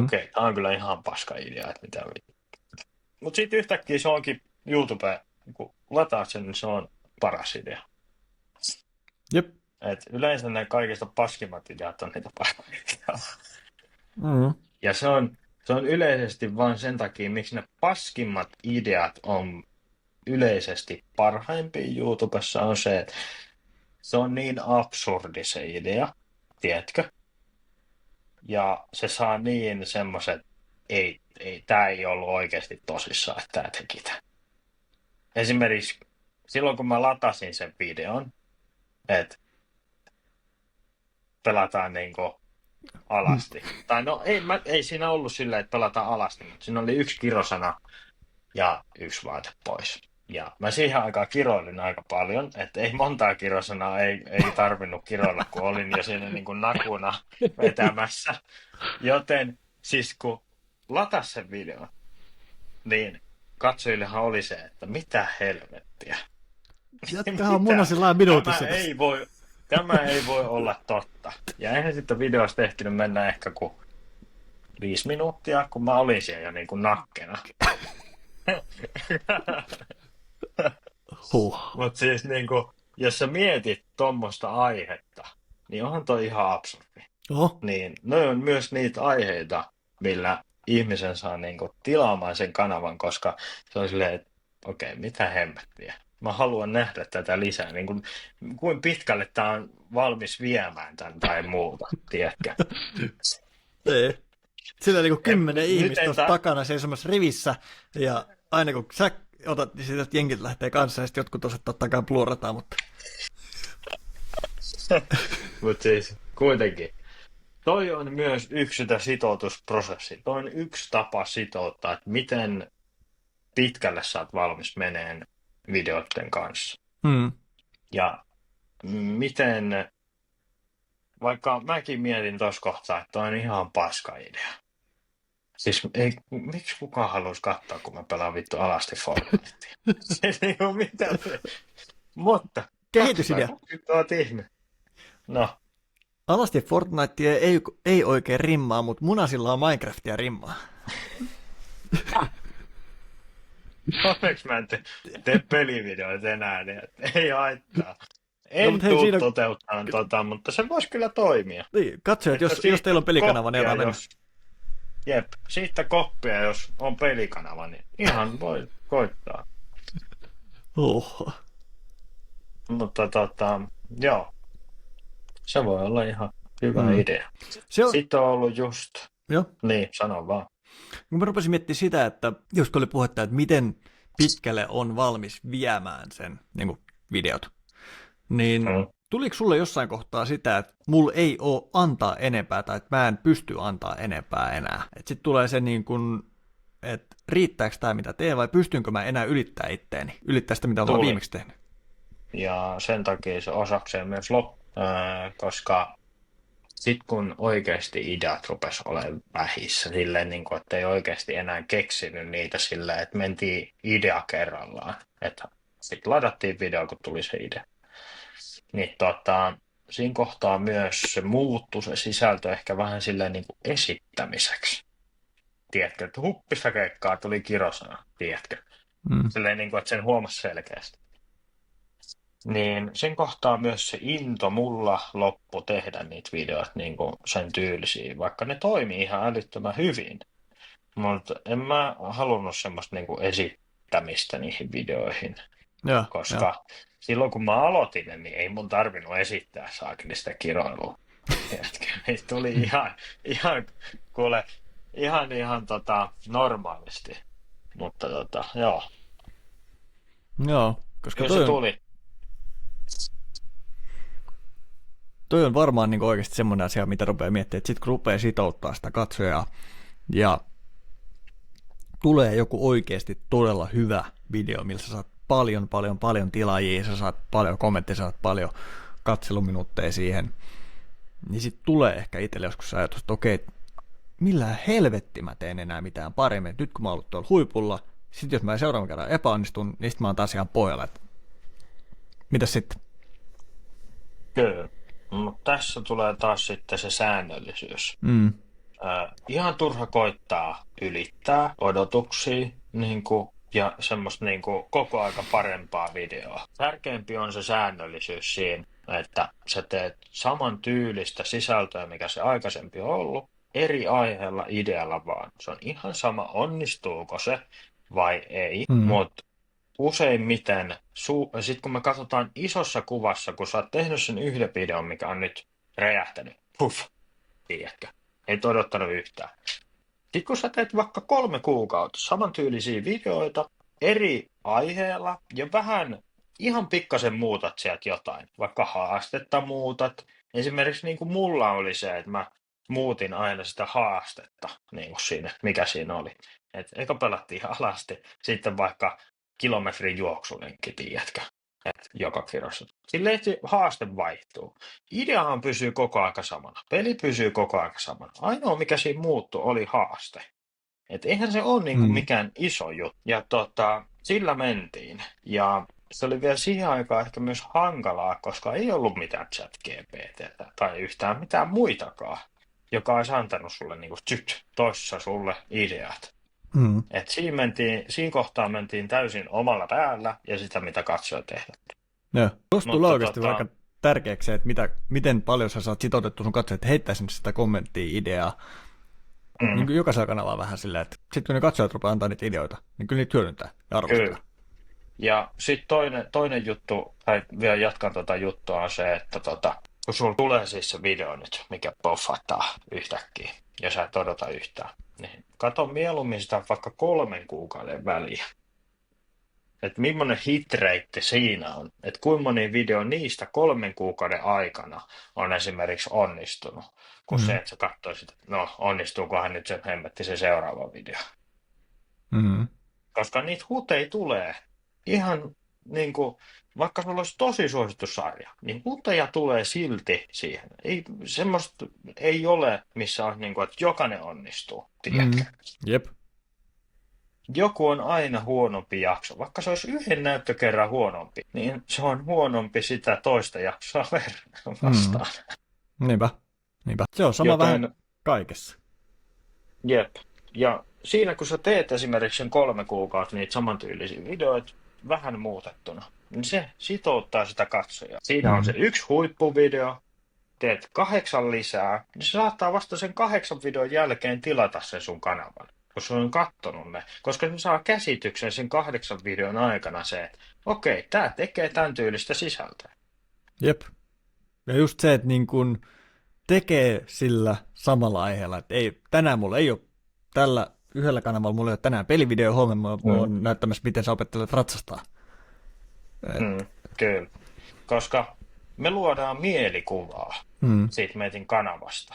Okei, tää on kyllä ihan paska idea, että mitä mutta sitten yhtäkkiä se onkin YouTube, kun lataa sen, niin se on paras idea. Jep. Et yleensä ne kaikista paskimmat ideat on niitä parhaimpia. Ja se on yleisesti vain sen takia, miksi ne paskimmat ideat on yleisesti parhaimpia YouTubessa, on se, että se on niin absurdi se idea, tiedätkö? Ja se saa niin semmoiset, tää ei ollut oikeasti tosissaan, että tää teki tämän. Esimerkiksi silloin, kun mä latasin sen videon, että pelataan niinku alasti. Tai no ei siinä ollut silleen, että pelataan alasti, mutta siinä oli yksi kirosana ja yksi vaate pois. Ja mä siihen aikaan kiroilin aika paljon, että ei montaa kirosanaa ei tarvinnut kiroilla, kun olin jo siinä niin kuin nakuna vetämässä. Joten siis kun latas sen videon, niin katsojillehan oli se, että mitä helvettiä. Jatkahan munasillaan minuutissa. Tämä ei voi olla totta. Ja eihän sitten videosta ehtinyt mennä ehkä kuin 5 minuuttia, kun mä olin siellä jo niin kuin nakkena. Mutta siis niin kuin, jos sä mietit tuommoista aihetta, niin onhan toi ihan absurdi. Niin ne on myös niitä aiheita, millä ihmisen saa niin kuin tilaamaan sen kanavan, koska se on silleen, että okei, mitä hemmettiä. Mä haluan nähdä tätä lisää. Niin kuin pitkälle tää on valmis viemään tämän tai muuta, tiedätkö? Ei. Sillä niin kuin 10 ihmistä tuossa takana seisomassa rivissä, ja aina kun sä otat, niin sitten jenkit lähtee kanssa, ja sitten jotkut osat totta kai pluorataan, mutta... Mutta siis kuitenkin. Toi on myös yksi sitä sitoutusprosessi. Toi on yksi tapa sitouttaa, että miten pitkälle sä oot valmis meneen videoiden kanssa. Ja miten, vaikka mäkin mietin tuossa kohtaa, että toi on ihan paska idea. Siis miksi kukaan haluaisi katsoa, kun mä pelaan vittu alasti Fortnitea? Siis ei ole mitään. Mutta kehitysidea. No. Alasti Fortnitea ei oikein rimmaa, mutta munasilla on Minecraftia rimmaa. Onneksi mä en tee pelivideoita enää, niin ei haittaa. En tule toteuttamaan mutta se voisi kyllä toimia. Niin, katsojat, jos teillä on pelikanava, niin ota mennä. Jep, siitä koppia, jos on pelikanava, niin ihan voi koittaa. Mutta joo, se voi olla ihan hyvä idea. Sitten on ollut just, niin sano vaan. Kun mä rupesin miettimään sitä, että just oli puhetta, että miten pitkälle on valmis viemään sen niin kuin videot, niin tuliko sulle jossain kohtaa sitä, että mulla ei ole antaa enempää tai että mä en pysty antaa enempää enää? Että sitten tulee se niin kuin, että riittääkö tämä mitä teen vai pystynkö mä enää ylittää itteeni, ylittää sitä mitä olen viimeksi tehnyt? Ja sen takia se osakseen myös koska sitten kun oikeasti ideat rupesi olemaan vähissä, silleen, niin kuin, että ei oikeasti enää keksinyt niitä silleen, että mentiin idea kerrallaan. Että sitten ladattiin video, kun tuli se idea. Niin siinä kohtaa myös se muuttui se sisältö ehkä vähän silleen niin kuin esittämiseksi. Tiedätkö, että huppista keikkaa tuli kirosana, tiedätkö? Silleen niin kuin, että sen huomasi selkeästi. Niin sen kohtaa myös se into mulla loppu tehdä niitä videoita niin kuin sen tyylisiä, vaikka ne toimii ihan älyttömän hyvin. Mutta en mä halunnut semmoista niin kuin esittämistä niihin videoihin, koska silloin kun mä aloitin, niin ei mun tarvinnut esittää saakeli sitä kiroilua. Tiedätkö? Niin tuli ihan, kuule, ihan normaalisti. Mutta joo, Joo, koska kyllä se tuli. toi on varmaan niin oikeasti semmoinen asia, mitä rupeaa miettimään, että sitten kun rupeaa sitouttaa sitä katsojaa ja tulee joku oikeasti todella hyvä video, millä sä saat paljon tilaajia, sä saat paljon kommentteja, sä saat paljon katseluminuutteja siihen, niin sitten tulee ehkä itselle joskus ajatus, että okei, millä helvetti mä teen enää mitään paremmin, nyt kun mä oon ollut tuolla huipulla, sitten jos mä seuraavan kerran epäonnistun, niin sitten mä oon taas ihan pohjalla, että mitäs sitten? Kyllä. Mutta tässä tulee taas sitten se säännöllisyys. Mm. Ihan turha koittaa ylittää odotuksia ja semmoista koko aika parempaa videoa. Tärkeämpi on se säännöllisyys siinä, että sä teet saman tyylistä sisältöä, mikä se aikaisempi on ollut, eri aiheella, idealla vaan. Se on ihan sama, onnistuuko se vai ei, mutta useimmiten, sitten kun me katsotaan isossa kuvassa, kun sä oot tehnyt sen yhden videon, mikä on nyt räjähtänyt, puff, tiedätkö, ei odottanut yhtään. Sitten kun sä teet vaikka 3 kuukautta samantyylisiä videoita eri aiheella ja ihan pikkasen muutat sieltä jotain, vaikka haastetta muutat. Esimerkiksi niin kuin mulla oli se, että mä muutin aina sitä haastetta niin kuin siinä, mikä siinä oli. Eka pelattiin alasti, sitten vaikka kilometrin juoksulenkki, tiedätkö? Joka kirjassa. Silleen se haaste vaihtuu. Ideahan pysyy koko aika samana. Peli pysyy koko aika samana. Ainoa mikä siinä muuttui oli haaste. Eihän se ole mikään iso juttu. Ja sillä mentiin. Ja se oli vielä siihen aikaan ehkä myös hankalaa, koska ei ollut mitään ChatGPT:tä tai yhtään mitään muitakaan, joka olisi antanut sulle toissa sulle ideat. Siinä kohtaa mentiin täysin omalla päällä ja sitä, mitä katsojat tehdään. Joo. Tuosta tulee oikeasti aika tärkeäksi se, että miten paljon sä saat sitoutettua sun katsojat, että heittäisin sitä kommenttia, ideaa. Niin kuin jokaisella kanavalla vähän silleen, että sitten kun ne katsojat rupeaa antaa niitä ideoita, niin kyllä niitä hyödyntää ja arvostaa. Kyllä. Ja sitten toinen juttu, tai vielä jatkan juttua, on se, että kun sulla tulee siis se video nyt, mikä poffattaa yhtäkkiä, ja sä et odota yhtään, niin kato mieluummin sitä vaikka 3 kuukauden väliä. Että millainen hitrate siinä on. Että kuinka moni video niistä 3 kuukauden aikana on esimerkiksi onnistunut. Kuin se, että sä katsoisit, että no onnistuukohan nyt se hemmetti se seuraava video. Koska niitä huteja tulee ihan vaikka sulla olisi tosi suosittu sarja, niin huteja tulee silti siihen. Semmoista ei ole, missä on että jokainen onnistuu. Tiedätkö? Jep. Joku on aina huonompi jakso. Vaikka se olisi yhden näyttökerran huonompi, niin se on huonompi sitä toista jaksoa vastaan. Niinpä. Se on sama vähän kaikessa. Jep. Ja siinä kun sä teet esimerkiksi sen 3 kuukautta niitä samantyylisiä videoita, vähän muutettuna, niin se sitouttaa sitä katsojaa. Siinä on se 1 huippuvideo, teet 8 lisää, niin se saattaa vasta sen 8 videon jälkeen tilata sen sun kanavan. Kun se on kattonut ne, koska se saa käsityksen sen 8 videon aikana se, että okei, tää tekee tämän tyylistä sisältöä. Jep. Ja just se, että niin kun tekee sillä samalla aiheella, että tänään mulla ei ole tällä yhdellä kanavalla, mulla ei ole tänään pelivideo, huomenna mä oon näyttämässä, miten sä opettelet ratsastaa. Kyllä, koska me luodaan mielikuvaa siitä meidän kanavasta.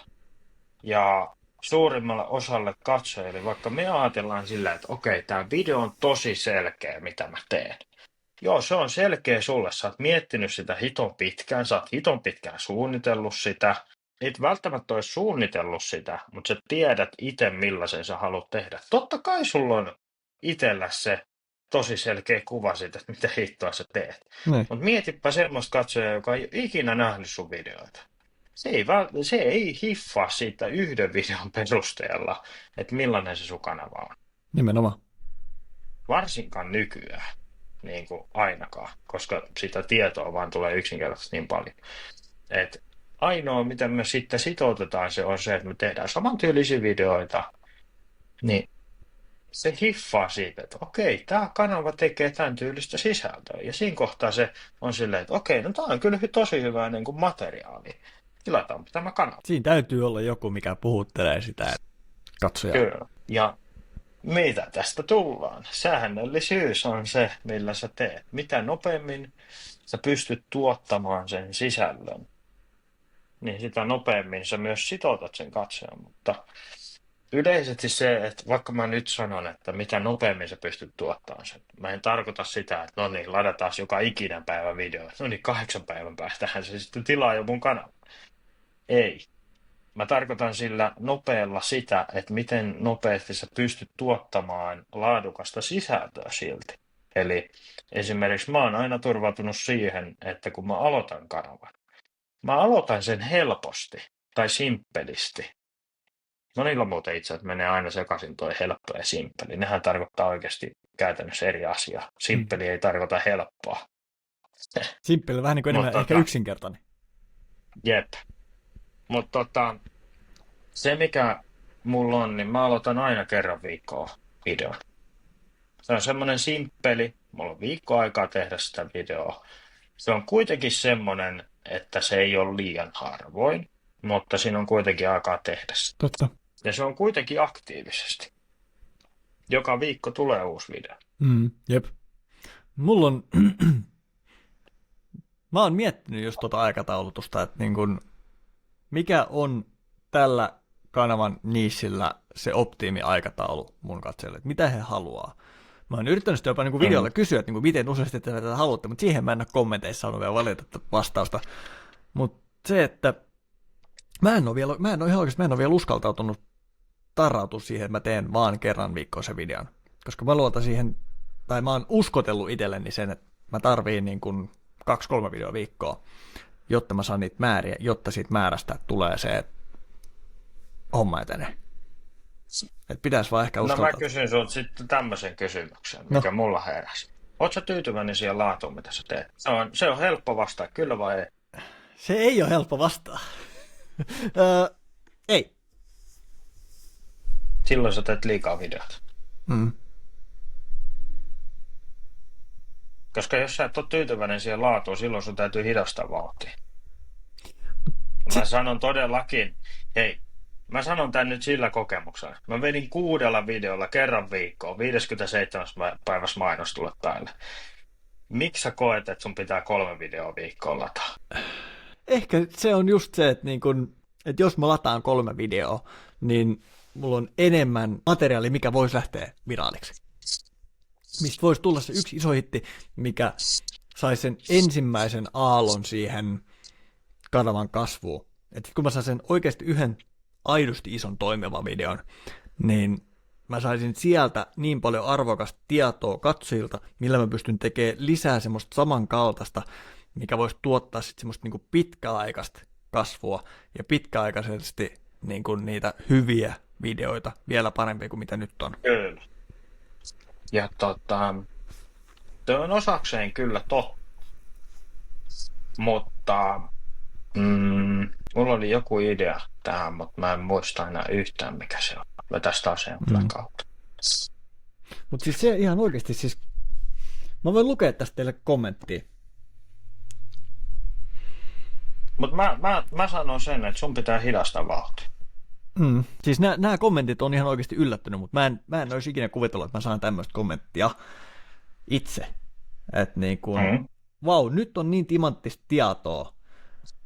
Ja suurimmalla osalle katsojille, vaikka me ajatellaan sillä, että okei, tämä video on tosi selkeä, mitä mä teen. Joo, se on selkeä sulle. Sä oot miettinyt sitä hiton pitkään, sä oot hiton pitkään suunnitellut sitä. Et välttämättä olisi suunnitellut sitä, mutta sä tiedät itse, millaisen sä haluat tehdä. Totta kai sulla on itsellä se tosi selkeä kuva siitä, että mitä hittoa sä teet. Mutta mietipä semmoista katsojaa, joka ei ikinä nähnyt sun videoita. Se ei hiffaa siitä yhden videon perusteella, että millainen se sun kanava on. Nimenomaan. Varsinkaan nykyään, niin kuin ainakaan, koska sitä tietoa vaan tulee yksinkertaisesti niin paljon. Et ainoa, mitä me sitten sitoutetaan, se on se, että me tehdään samantyylisiä videoita, niin se hiffaa siitä, että okei, tämä kanava tekee tämän tyylistä sisältöä. Ja siinä kohtaa se on silleen, että okei, no tämä on kyllä tosi hyvää niin kuin materiaali. Tilataanpa tämä kanava. Siinä täytyy olla joku, mikä puhuttelee sitä katsojaa. Kyllä. Ja mitä tästä tullaan? Säännöllisyys on se, millä sä teet. Mitä nopeammin sä pystyt tuottamaan sen sisällön, niin sitä nopeammin sä myös sitoutat sen katsojan. Mutta yleisesti se, että vaikka mä nyt sanon, että mitä nopeammin sä pystyt tuottamaan sen. Mä en tarkoita sitä, että no niin, ladataan joka ikinen päivä video. No niin, 8 päivän päästähän se sitten tilaa jo mun kanava. Ei. Mä tarkoitan sillä nopealla sitä, että miten nopeasti sä pystyt tuottamaan laadukasta sisältöä silti. Eli esimerkiksi mä oon aina turvautunut siihen, että kun mä aloitan kanavan, mä aloitan sen helposti tai simppelisti. Monilla muuten itse asiassa menee aina sekaisin toi helppo ja simppeli. Nehän tarkoittaa oikeasti käytännössä eri asiaa. Simppeli ei tarkoita helppoa. Simppeli vähän niin kuin enemmän ehkä yksinkertainen. Jep. Mutta se mikä mulla on, niin mä aloitan aina kerran viikkoa videon. Se on semmoinen simppeli, mulla on viikko aikaa tehdä sitä videoa. Se on kuitenkin semmoinen, että se ei ole liian harvoin, mutta siinä on kuitenkin aikaa tehdä sitä. Totta. Ja se on kuitenkin aktiivisesti. Joka viikko tulee uusi video. Jep. Mulla on... Mä oon miettinyt just tota aikataulutusta, että niin kun, mikä on tällä kanavan niissillä se optiimi-aikataulu mun katsojille, että mitä he haluaa. Mä oon yrittänyt sitä jopa niin kuin videolla kysyä, että niin kuin miten useasti te tätä haluatte, mutta siihen mä en ole kommenteissa saanut vielä valitettavaa vastausta. Mutta se, että mä en ole vielä uskaltautunut tarrautua siihen, että mä teen vaan kerran viikkoon sen videon. Koska mä luotan siihen, tai mä oon uskotellut itselleni sen, että mä tarviin niin kuin 2-3 videoa viikkoa, jotta mä saan niitä määriä, jotta siitä määrästä tulee se, että homma etenee. Että pitäisi vaan ehkä uskaltaa. No mä kysyn sulta sitten tämmöisen kysymyksen, mikä mulla heräsi. Ootko sä tyytyväinen siihen laatuun, mitä sä teet? Se on helppo vastaa, kyllä vai ei? Se ei ole helppo vastaa. Ei. Silloin sä teet liikaa videota. Koska jos sä et ole tyytyväinen siihen laatuun, silloin sun täytyy hidastaa vauhtia. Mä sanon todellakin, hei, mä sanon tän nyt sillä kokemuksella. Mä vedin 6 videolla kerran viikkoon, 57. päivässä mainos tulla päälle. Miksi sä koet, että sun pitää 3 videoa viikkoon lataa? Ehkä se on just se, että, niin kun, että jos mä lataan 3 videoa, niin mulla on enemmän materiaalia, mikä voisi lähteä viraaliksi. Mistä voisi tulla se yksi iso hitti, mikä saisi sen ensimmäisen aallon siihen kanavan kasvuun. Että kun mä saan sen oikeasti yhden aidosti ison toimivan videon, niin mä saisin sieltä niin paljon arvokasta tietoa katsojilta, millä mä pystyn tekemään lisää semmoista samankaltaista, mikä voisi tuottaa sitten semmoista niinku pitkäaikaista kasvua ja pitkäaikaisesti niinku niitä hyviä videoita vielä parempia kuin mitä nyt on. Kyllä. Ja se on osakseen kyllä totta, mutta mulla oli joku idea tähän, mutta mä en muista enää yhtään mikä se on. Mä tästä asian kautta. Mutta siis se ihan oikeasti, siis mä voin lukea tästä teille kommenttia. Mutta mä sanon sen, että sun pitää hidastaa vauhtia. Siis nämä kommentit on ihan oikeasti yllättynyt, mutta mä en olisi ikinä kuvitellut, että mä saan tämmöistä kommenttia itse. Että niin kuin, vau, nyt on niin timanttista tietoa,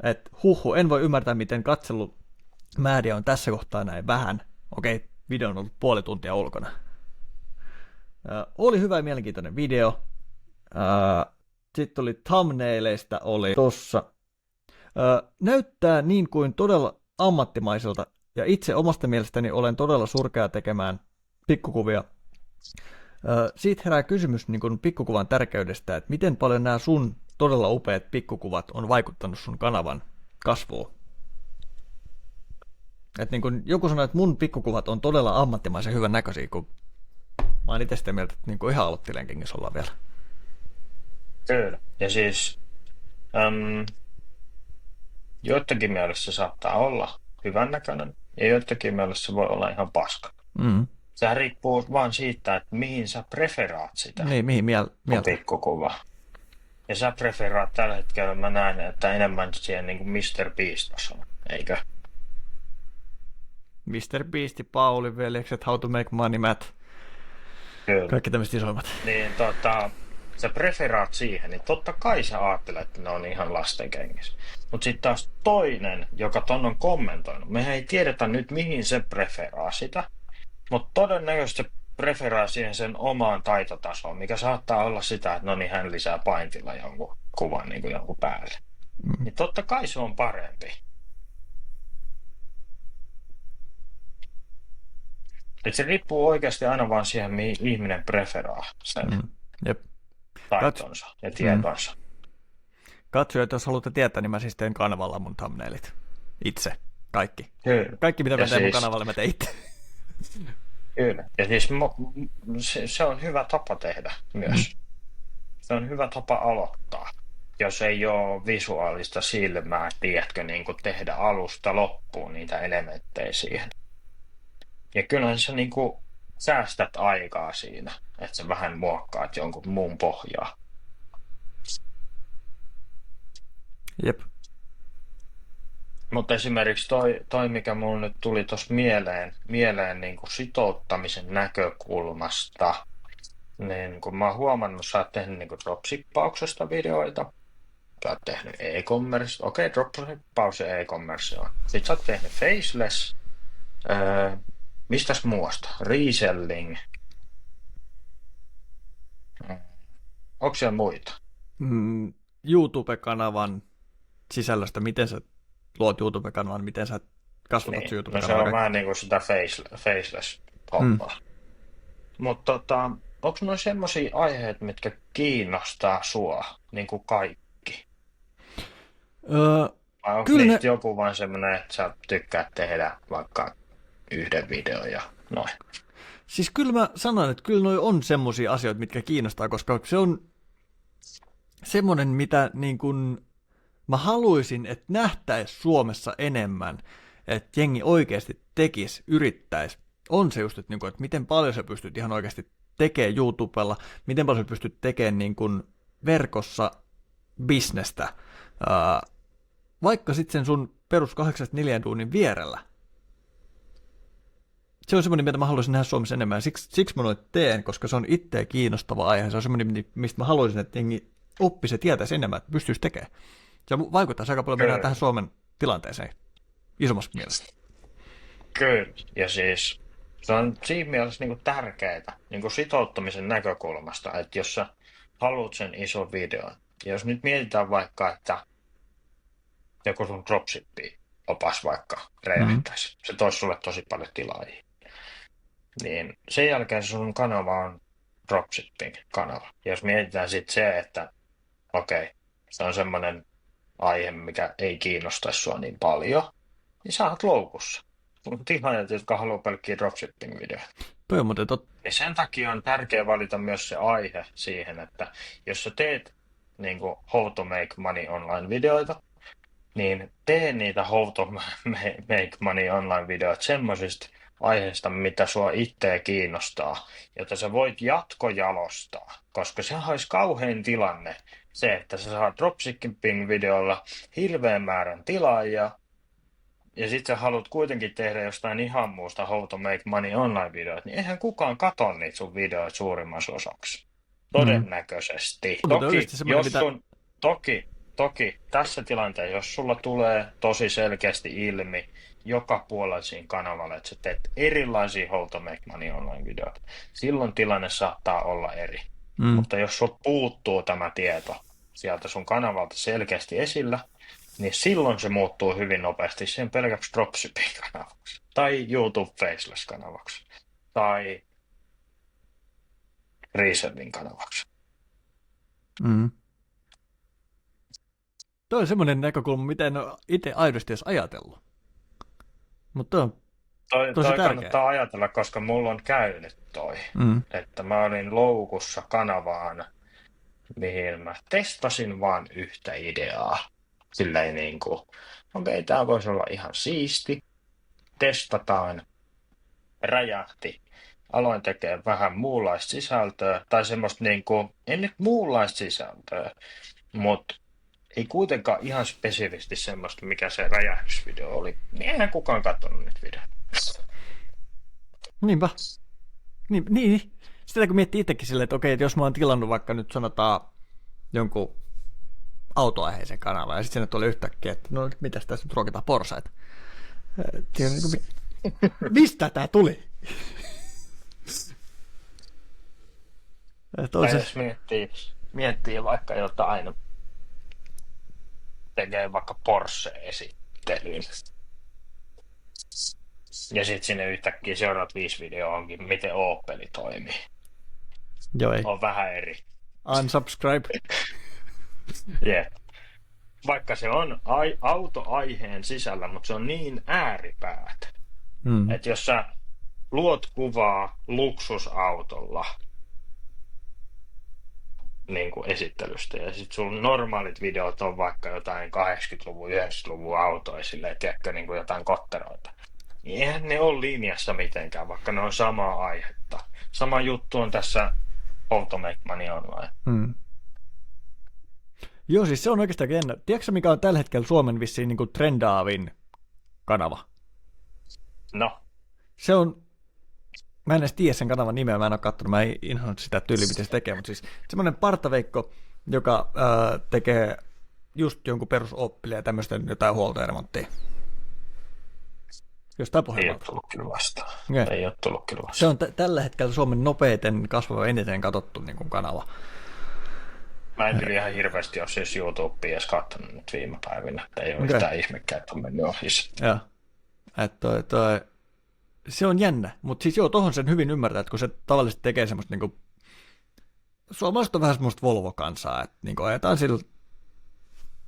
että en voi ymmärtää, miten katselumääriä on tässä kohtaa näin vähän. Okei, video on ollut puoli tuntia ulkona. Oli hyvä ja mielenkiintoinen video. Sitten oli thumbnaileista, oli tossa. Näyttää niin kuin todella ammattimaiselta, ja itse omasta mielestäni olen todella surkea tekemään pikkukuvia. Siitä herää kysymys niin kuin pikkukuvan tärkeydestä, että miten paljon nämä sun todella upeat pikkukuvat on vaikuttanut sun kanavan kasvuun. Että niin kuin joku sanoi, että mun pikkukuvat on todella ammattimaisen hyvän näköisiä, kun mä oon itse sitä mieltä, että niin kuin ihan aloittelijan kengissä ollaan vielä. Kyllä. Ja siis joidenkin mielestä se saattaa olla hyvännäköinen ja joidenkin mielestä se voi olla ihan paska. sehän riippuu vaan siitä, että mihin sä preferaat sitä Niin, mihin sun mieltä? pikkukuva. Ja sä preferaat tällä hetkellä, mä näen, että enemmän siihen niin kuin Mr. Beast-tasoon, eikö? Mr. Beast, Pauli, veljekset, How to Make Money, Matt, Kyllä. kaikki tämmöiset isoimmat. Niin sä preferaat siihen, niin totta kai sä ajattelet, että ne on ihan lastenkengissä. Mutta sitten taas toinen, joka ton on kommentoinut, mehän ei tiedetä nyt mihin se preferaa sitä, mutta todennäköisesti se preferaa siihen sen omaan taitotasoon, mikä saattaa olla sitä, että no niin hän lisää paintilla jonkun kuvan niin kuin jonkun päälle. Mm. Niin totta kai se on parempi. Et se riippuu oikeasti aina vaan siihen, mihin ihminen preferaa sen Jep. taitonsa ja tietonsa. Katsojat, jos haluatte tietää, niin mä siis teen kanavalla mun thumbnailit. Itse. Kaikki. Kyllä. Kaikki, mitä mä Ja teen mun siis- kanavalle, mä teen itse. Kyllä. Ja siis se on hyvä tapa tehdä myös. Se on hyvä tapa aloittaa, jos ei ole visuaalista silmää, tiedätkö, niin kuin tehdä alusta loppuun niitä elementtejä siihen. Ja kyllähän sä niin kuin säästät aikaa siinä, että sä vähän muokkaat jonkun muun pohjaa. Jep. Mutta esimerkiksi toi, mikä mulle nyt tuli tuossa mieleen niin kuin sitouttamisen näkökulmasta, niin kun mä oon huomannut, sä oot tehnyt niin kuin dropshippauksesta videoita, sä oot tehnyt e-commerce, okei, dropshippaus ja e-commerce on. Sitten sä oot tehnyt faceless, mistäs muusta, reselling, onko siellä muita? YouTube-kanavan sisällöstä, miten sä luot YouTube-kanavan, miten sä kasvatat Niin. No se YouTube-kanavan. on vähän niin kuin sitä faceless hommaa. Mutta onko noin semmoisia aiheita, mitkä kiinnostaa sua, niin kuin kaikki? Vai onko Kyllä niistä joku vain semmoinen, että sä tykkäät tehdä vaikka yhden videon ja noin? Siis kyllä mä sanon, että kyllä noi on semmosia asioita, mitkä kiinnostaa, koska se on semmoinen, mitä niin kun mä haluaisin, että nähtäisi Suomessa enemmän, että jengi oikeasti tekisi, yrittäisi. On se just, että, niin kun, että miten paljon sä pystyt ihan oikeasti tekemään YouTubella, miten paljon sä pystyt tekemään niin kun verkossa bisnestä, vaikka sitten sen sun perus 8-4 tunnin vierellä. Se on semmoinen, mitä mä haluaisin nähdä Suomessa enemmän. Siksi mä noin teen, koska se on itseä kiinnostava aihe. Se on semmoinen, mistä mä haluaisin, että jengi oppisi ja tietäisi enemmän, että pystyisi tekemään. Se vaikuttaa aika paljon meidän tähän Suomen tilanteeseen isommassa mielessä. Kyllä. Ja siis se on siinä mielessä niin kuin tärkeää niin kuin sitouttamisen näkökulmasta, että jos sä haluat sen ison videon, ja jos nyt mietitään vaikka, että joku sun dropshippi-opas vaikka räjähtäisi, se toisi sulle tosi paljon tilaajia, niin sen jälkeen sun kanava on dropshipping-kanava. Ja jos mietitään sitten se, että okei, se on semmoinen aihe, mikä ei kiinnosta sua niin paljon, niin sä oot loukussa. On tilaajat, jotka haluaa pelkkiä dropshipping-videoita. Toi on muuten totta. Ja sen takia on tärkeää valita myös se aihe siihen, että jos sä teet niin kuin how to make money online-videoita, niin tee niitä how to make money online-videoita semmoisista aiheista, mitä sua itseä kiinnostaa, jota sä voit jatkojalostaa, koska se olisi kauhein tilanne se, että sä saat dropshipping-videolla hirveän määrän tilaajia, ja sit sä haluat kuitenkin tehdä jostain ihan muusta how to make money online-videoita, niin eihän kukaan katso niitä sun videoita suurimmaksi osaksi. Todennäköisesti. Toki tässä tilanteessa, jos sulla tulee tosi selkeästi ilmi joka puolella siinä kanavalla, että sä teet erilaisia how to make money online-videoita, silloin tilanne saattaa olla eri. Mutta jos sulla puuttuu tämä tieto sieltä sun kanavalta selkeästi esillä, niin silloin se muuttuu hyvin nopeasti sen pelkäksi dropshipping-kanavaksi, tai YouTube Faceless-kanavaksi, tai reselling-kanavaksi. Toi on semmoinen näkökulma, mitä en ole itse aidosti edes ajatellut. Mutta Toi kannattaa ajatella, koska mulla on käynyt että mä olin loukussa kanavaan, mihin mä testasin vaan yhtä ideaa. Silleen niin kuin, okei, tää voisi olla ihan siisti. Testataan. Räjähti. aloin tekemään vähän muunlaista sisältöä, tai semmoista niinku, ei nyt muunlaista sisältöä, mutta ei kuitenkaan ihan spesifisti semmoista, mikä se räjähdysvideo oli. Niin eihän kukaan katsonut niitä videoita. Niinpä. Niin. Sitä kun miettii itsekin silleen, että okei, että jos mä oon tilannut vaikka nyt sanotaan jonkun autoaiheisen kanavan, ja sitten sinne tulee yhtäkkiä, että no mitäs tässä nyt ruokitaan porsaita. Mistä tää tuli? Jos miettii vaikka jotain, tekee vaikka Porsche-esittelyn. Ja sitten sinne yhtäkkiä seuraavat 5 videoa onkin, miten Opeli toimii. Joo, ei. On vähän eri. Unsubscribe. Yeah. Vaikka se on autoaiheen sisällä, mutta se on niin ääripäät. Että jos sä luot kuvaa luksusautolla niin kuin esittelystä, ja sitten sun normaalit videot on vaikka jotain 80-luvun, 90-luvun autoja, silleen, tiedätkö, niin kuin jotain kotteroita. Niin eihän ne ole linjassa mitenkään, vaikka ne on samaa aihetta. Sama juttu on tässä Automake Money Online. Joo, siis se on oikeastaan jännä. Tiedätkö mikä on tällä hetkellä Suomen vissiin niin kuin trendaavin kanava? No. Se on, mä en edes tiedä sen kanavan nimeä, mä en ole katsonut, mä en inhoa sitä tyyliä, miten se tekee, mutta siis semmoinen partaveikko, joka tekee just jonkun perusoppille ja tämmöisten jotain huolta ja remonttia. Jostain Pohjanmaalta. Ei ole tullut kyllä vastaan. Okay. Ei ole tullut kyllä vastaan. Se on tällä hetkellä Suomen nopeiten kasvava, eniten katsottu niin kuin kanava. Mä en kyllä ihan hirveästi ole siis YouTubea edes katsonut nyt viime päivinä. Ei ole yhtään ihmekään, että on mennyt ohi. Joo. Se on jännä, mutta siis joo, tohon sen hyvin ymmärtää, että kun se tavallisesti tekee semmoista niinku, suomalaiset on vähän semmoista Volvo-kansaa, että niinku ajetaan sillä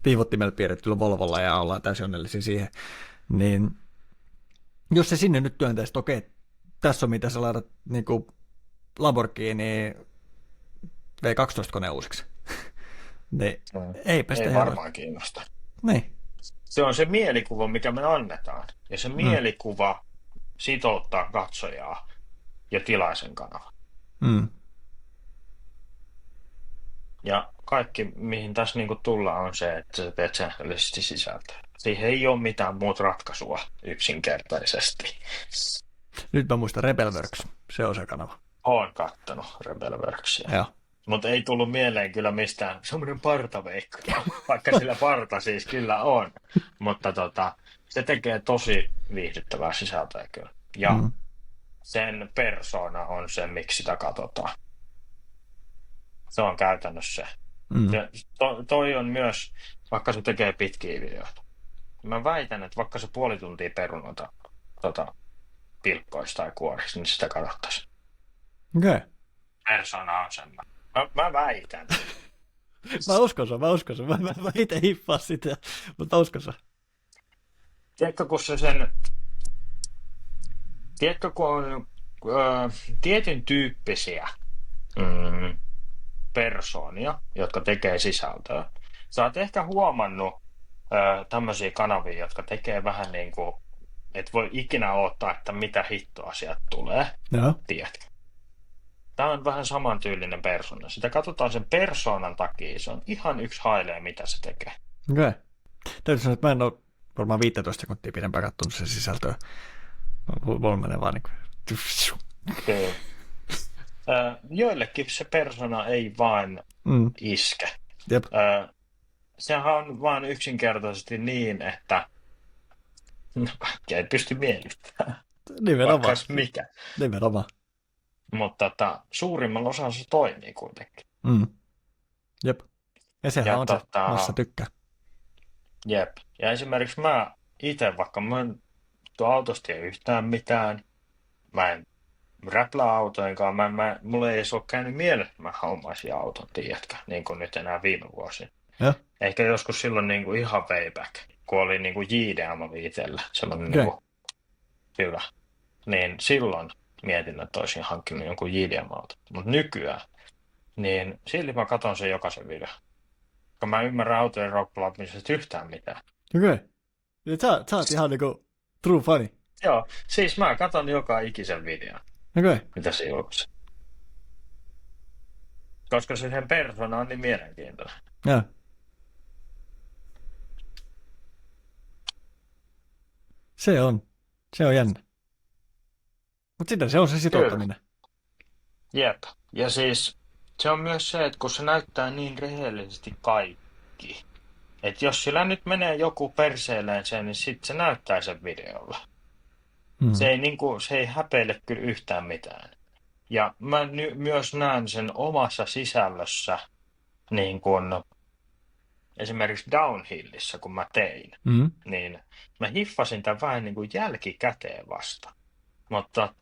piivottimella piirrettyllä Volvolla ja ollaan täysin onnellisia siihen, niin jos se sinne nyt työntäisi, että okei, tässä on mitä sä laitat niinku Lamborghini V12-koneen uusiksi, niin eipä sitä ei varmaan kiinnosta. Niin. Se on se mielikuva, mikä me annetaan, ja se mielikuva sitouttaa katsojaa ja tilaisen kanavan. Ja kaikki, mihin tässä niinku tullaan, on se, että sä teet säännöllisesti sisältöä. Siihen ei ole mitään muuta ratkaisua yksinkertaisesti. Nyt mä muistan Rebelworks, se on se kanava. Oon kattonut Rebelworksia. Joo. Mutta ei tullut mieleen kyllä mistään semmoinen partaveikko, vaikka sillä parta siis kyllä on. Mutta se tekee tosi viihdyttävää sisältöä kyllä. Ja sen persona on se, miksi sitä katsotaan. Se on käytännössä se. Toi on myös, vaikka se tekee pitkiä videoita. Mä väitän, että vaikka se puoli tuntia perunoita pilkkoista tai kuorista, niin sitä katsottaisiin. Okei. Persona on semmoinen. Mä väitän. Mä uskon sen. Mä itse hiffaan sitä, mutta uskon sen. Tiedätkö, kun on tietyn tyyppisiä persoonia, jotka tekee sisältöä. Sä oot ehkä huomannut tämmöisiä kanavia, jotka tekee vähän niin kuin, et voi ikinä odottaa, että mitä hittoa sieltä tulee. No. Tiedätkö? Tämä on vähän samantyylinen persona. Sitä katsotaan sen persoonan takia. Se on ihan yksi hailee, mitä se tekee. Okei. Täytyy sanoa, että mä en ole varmaan 15 sekuntia pidempään katsonut sen sisältöä. Mulla menee vaan niin kuin... Joillekin se persona ei vain iske. Jep. Sehän on vaan yksinkertaisesti niin, että kaikki ei pysty miellyttämään. Nimenomaan. Vaikka mikä. Nimenomaan. Mutta suurimmalla osalla se toimii kuitenkin. Jep. Ja sehän on se massa tykkää. Jep. Ja esimerkiksi mä itse, vaikka mä en autosta tiedä yhtään mitään, mä en räplää autoinkaan, mulla ei edes ole käynyt mielessä, että mä haumaisin auton, tiedätkö, niin kuin nyt enää viime vuosina. Ja? Ehkä joskus silloin niin kuin ihan way back, kun oli niin kuin JDM oli itsellä, semmoinen niin kuin hyvä. Niin silloin mietin, että olisin hankkinut jonkun JDM-auton. Mutta nykyään, niin silti mä katon sen jokaisen video. Kun mä ymmärrän autojen roppalaamisesta yhtään mitään. Okei. Ja sä oot ihan niinku true funny. Joo, siis mä katon joka ikisen videon. Okei. mitä se julkaisi. Koska se sen persona on niin mielenkiintoinen. Joo. Se on jännä. Mutta sitä se on se sitouttaminen. Jep. Ja siis se on myös se, että kun se näyttää niin rehellisesti kaikki, että jos sillä nyt menee joku perseelleen sen, niin sitten se näyttää sen videolla. Se ei häpeile kyllä yhtään mitään. Ja mä myös näen sen omassa sisällössä, niin kun esimerkiksi Downhillissä, kun mä tein, niin mä hiffasin tämän vähän niin kuin jälkikäteen vasta. Mutta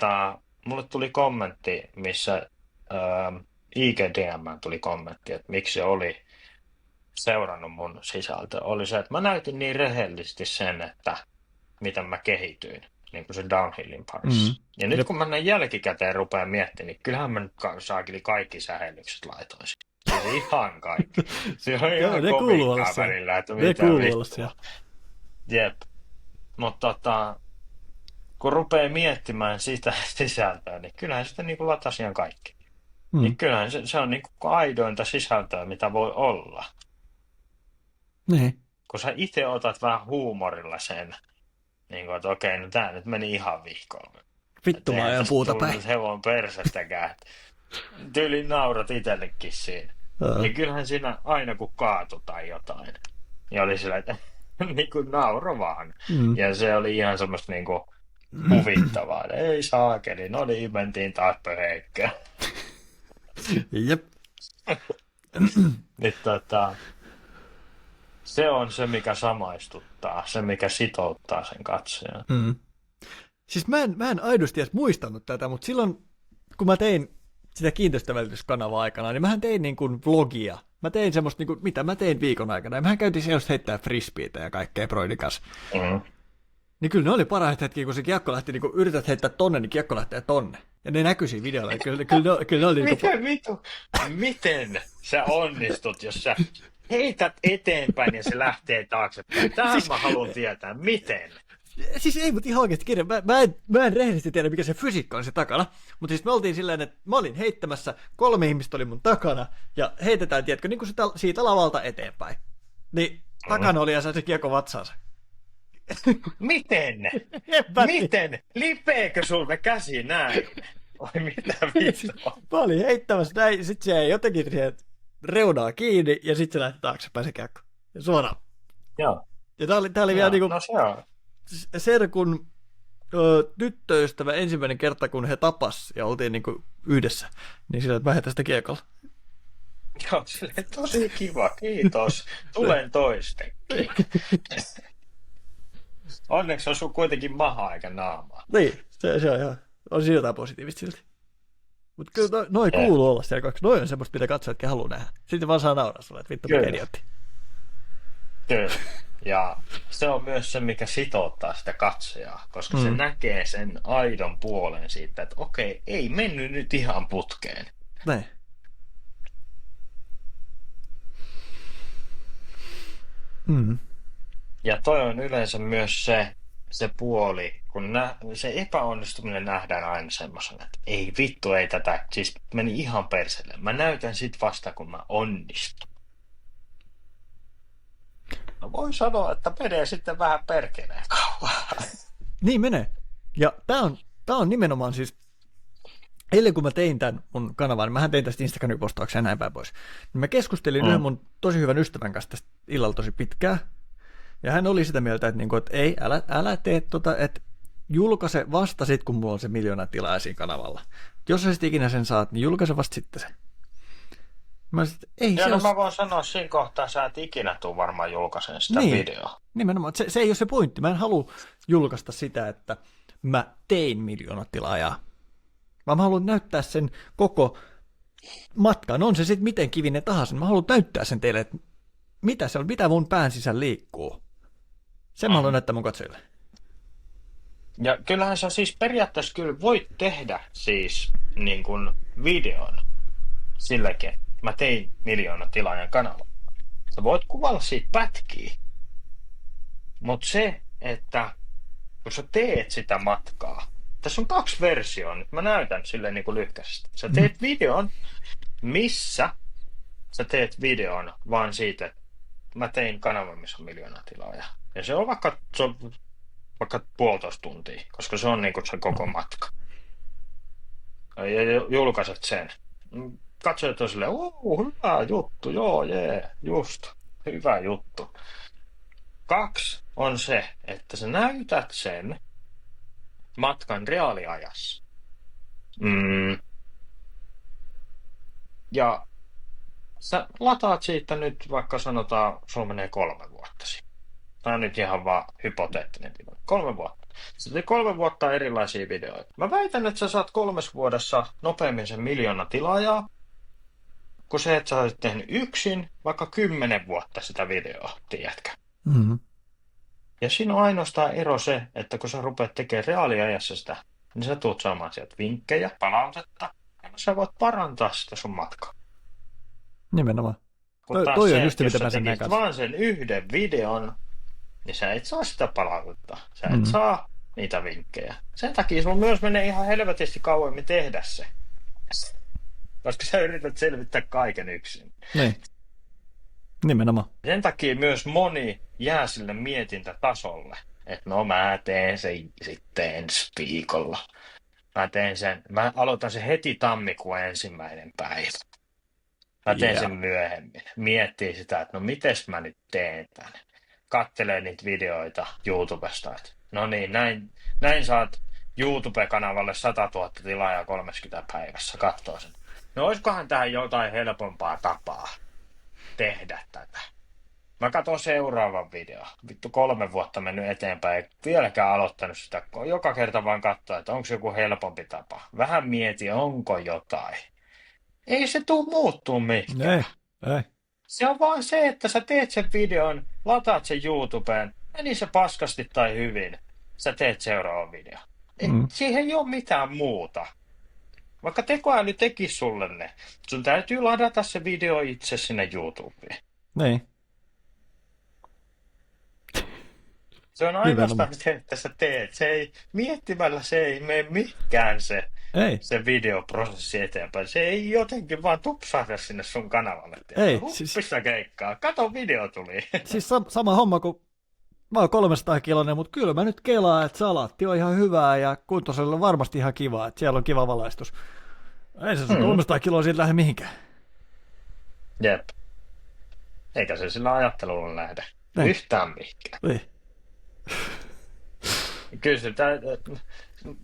mulle tuli kommentti, missä IGDM tuli kommentti, että miksi se oli seurannut mun sisältöä. Oli se, että mä näytin niin rehellisesti sen, että miten mä kehityin niin kuin se downhillin parissa. Ja nyt kun mä näin jälkikäteen rupean miettimään, niin kyllähän mä nyt saakeli kaikki sähellykset laitoin. Siis ihan kaikki. Se on ihan komiikkaa välillä, että mitä vittua. Jep. Mutta kun rupeaa miettimään sitä sisältöä, niin kyllähän sitä niin kuin latasi ihan kaikki. Niin kyllähän se on niin kuin aidointa sisältöä, mitä voi olla. Niin. Kun sä itse otat vähän huumorilla sen, niin kuin, että okei, no tää nyt meni ihan vihkoon. Vittu mä ajan puuta päin. Hevon persettäkään. Tyyliin naurat itsellekin siinä. Ja kyllähän siinä aina kun kaatu tai jotain, niin oli sillä, että niin kuin nauro vaan. Ja se oli ihan semmoista niin kuin huvittavaa. Ei saakeli, no niin, mentiin taas pöheikkään. Jep. Nyt se on se, mikä samaistuttaa, se, mikä sitouttaa sen katsojan. Siis mä en aidosti edes muistanut tätä, mutta silloin, kun mä tein sitä kiinteistövälityskanavaa aikana, niin mähän tein niin kuin vlogia. Mä tein semmoista, niin kuin, mitä mä tein viikon aikana, ja mähän käytiin siellä heittää frisbeitä ja kaikkea broidikas. Niin kyllä ne oli parhaat hetkiä, kun se kiekko lähti, niin kun yrität heittää tonne, niin kiekko lähtee tonne. Ja ne näkyi siinä videolla. Kyllä ne oli Miten sä onnistut, jos sä heität eteenpäin ja se lähtee taaksepäin? Tähän siis, mä haluan tietää. Miten? Siis ei, mutta ihan oikeasti kirja. Mä en rehellisesti tiedä, mikä se fysiikka on se takana. Mutta siis me oltiin silleen, että mä olin heittämässä, 3 ihmistä oli mun takana, ja heitetään, tiedätkö, niin kuin siitä lavalta eteenpäin. Niin takana oli ja sai se kiekko vatsaansa. Miten? Miten? Lipeekö sulta käsi näin? Oi mitä vittua? Mä olin heittämässä näin, sit se ei jotenkin reunaa kiinni, ja sit se lähti taaksepäin se kiekko. Ja suoraan. Joo. Ja tää oli vielä niinku no se on. serkun tyttöystävä ensimmäinen kerta, kun he tapas ja oltiin niinku yhdessä, niin sillä mä heitän sitä kiekolla. Joo, silleen tosi kiva, kiitos. Tulen toisten. Onneksi on sun kuitenkin maha eikä naamaa. Niin, se on ihan, on siinä jotain positiivista silti. Mutta kyllä noi kuuluu olla siellä, koska noi on semmoista, mitä katsojatkin haluaa nähdä. Sitten vaan saa nauraa sulle, että vittu mikä idiotti. Kyllä. Ja se on myös se, mikä sitouttaa sitä katsojaa, koska se näkee sen aidon puolen siitä, että okei, ei mennyt nyt ihan putkeen. Näin. Ja toi on yleensä myös se puoli, kun se epäonnistuminen nähdään aina semmoisena, että ei vittu, ei tätä, siis meni ihan perselle. Mä näytän sit vasta, kun mä onnistun. No voi sanoa, että menee sitten vähän perkeleen kauan. Niin menee. Ja tää on nimenomaan siis, eilen kun mä tein tämän mun kanavan, niin mähän tein tästä Instagramin postauksia ja näin päin pois. Niin mä keskustelin yhden mun tosi hyvän ystävän kanssa tästä illalla tosi pitkään. Ja hän oli sitä mieltä, että ei, älä tee että julkaise vasta sit, kun mulla on se 1 miljoona tilaa siinä kanavalla. Jos sä sit ikinä sen saat, niin julkaise vasta sitten se. Mä sit, ei ja se mä voin sanoa, siinä kohtaa sä et ikinä tuu varmaan julkaisen sitä videoa. Nimenomaan, se ei ole se pointti. Mä en halua julkaista sitä, että mä tein 1 miljoona tilaajaa. Vaan mä haluan näyttää sen koko matkan. On se sitten miten kivinen tahansa. Mä haluan näyttää sen teille, että mitä se on, mitä mun pään sisällä liikkuu. Sen mä haluan näyttää mun katsojille. Ja kyllähän sä siis periaatteessa kyllä voit tehdä siis niin kuin videon silläkin, mä tein 1 miljoona tilaajan kanava. Sä voit kuvailla siitä pätkiä. Mutta se, että kun sä teet sitä matkaa, Tässä on 2 versioa, nyt mä näytän silleen niin kuin lyhkäisesti. Sä teet videon, missä sä teet videon vaan siitä, että mä tein kanavan, missä on 1 000 000 tilaajaa. Ja se on vaikka 1,5 tuntia, koska se on niin kuin se koko matka. Ja julkaiset sen. Katsojat on silleen, hyvä juttu, joo, just, hyvä juttu. 2 on se, että sä näytät sen matkan reaaliajassa. Ja sä lataat siitä nyt, vaikka sanotaan, sulla menee 3 vuotta siitä. Tämä on nyt ihan vaan hypoteettinen tilanne. 3 vuotta. Sä teet 3 vuotta erilaisia videoita. Mä väitän, että sä saat 3 vuodessa nopeammin sen 1 000 000 tilaajaa, kuin se, että sä olisit tehnyt yksin vaikka 10 vuotta sitä videoa, tiedätkö? Mm-hmm. Ja siinä on ainoastaan ero se, että kun sä rupeat tekemään reaaliajassa sitä, niin sä tuut saamaan sieltä vinkkejä, palautetta, ja sä voit parantaa sitä sun matkaa. Nimenomaan. Kun taas Toi se, on just jos mitä sä mä sen tekit kanssa. vaan sen yhden videon, niin sä et saa sitä palautetta. Sä et saa niitä vinkkejä. Sen takia sulla myös menee ihan helvetisti kauemmin tehdä se. Koska sä yrität selvittää kaiken yksin. Niin. Nimenomaan. Sen takia myös moni jää sille mietintätasolle. Että no mä teen sen sitten ensi viikolla. Mä aloitan sen heti tammikuun 1. päivä. Mä teen sen myöhemmin. Miettii sitä, että no mites mä nyt teen tän. Kattelee niitä videoita YouTubesta. Että no niin, näin saat YouTube-kanavalle 100 000 tilaajaa 30 päivässä. Katsoo sen. No olisikohan tähän jotain helpompaa tapaa tehdä tätä. Mä katson seuraavan videon. Vittu 3 vuotta mennyt eteenpäin. Ei vieläkään aloittanut sitä. Joka kerta vaan katsoa, että onko joku helpompi tapa. Vähän mieti, onko jotain. Ei se tuu muuttuu mihinkään. Ei. Se on vaan se, että sä teet sen videon, lataat sen YouTubeen, meni se paskasti tai hyvin, sä teet seuraavan videon. Siihen ei ole mitään muuta. Vaikka tekoäly tekisi sulle ne, sun täytyy ladata se video itse sinne YouTubeen. Niin. Se on ainoastaan se, että sä teet. Miettimällä se ei mene mihinkään se videoprosessi eteenpäin. Se ei jotenkin vaan tupsahda sinne sun kanavalle. Ei. Huppissa keikkaa. Kato, video tuli. Siis sama homma kuin mä oon 300-kiloinen, mutta kyllä mä nyt kelaan, että salaatti on ihan hyvää ja kuntoisella on varmasti ihan kiva, että siellä on kiva valaistus. Ei se 300 kiloa siitä lähde mihinkään. Jep. Eikä se sillä ajattelulla lähde yhtään mihinkään. Ei. Kyllä se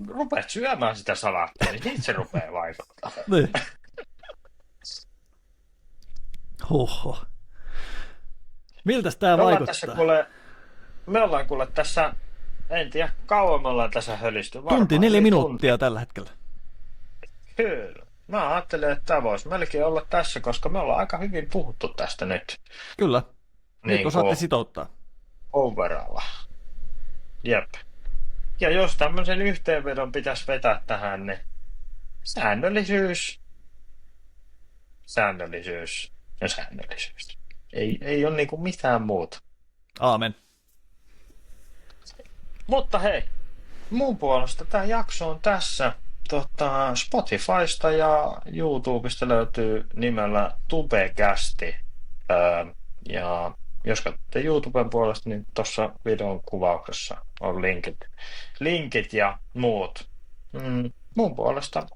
rupeat syömään sitä salaattia, niin siitä se rupeaa vaikuttaa. Niin. Huhhuh. Miltäs tää vaikuttaa? Me ollaan kuule tässä, en tiedä kauan me ollaan tässä hölisty. Tunti 4 minuuttia tällä hetkellä. Kyllä. Mä ajattelen, että tämä voisi melkein olla tässä, koska me ollaan aika hyvin puhuttu tästä nyt. Kyllä. Nyt osaatte sitouttaa. Overalla. Jep. Ja jos tämmöisen yhteenvedon pitäisi vetää tähän, niin säännöllisyys ja säännöllisyys. Ei ole niinku mitään muuta. Aamen. Mutta hei, mun puolesta tämä jakso on tässä. Spotifysta ja YouTubesta löytyy nimellä Tubecasti. Ja jos katsotte YouTuben puolesta, niin tuossa videon kuvauksessa on linkit ja muut. Mun puolesta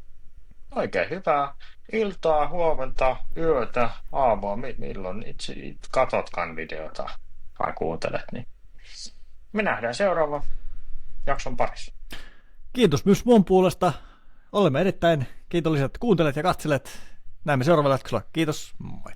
oikein hyvää iltaa, huomenta, yötä, aamua, milloin itse katsotkaan videota tai kuuntelet. Niin me nähdään seuraavan jakson parissa. Kiitos myös mun puolesta. Olemme erittäin kiitolliset, että kuuntelet ja katselet. Näemme seuraavalla jaksolla. Kiitos, moi.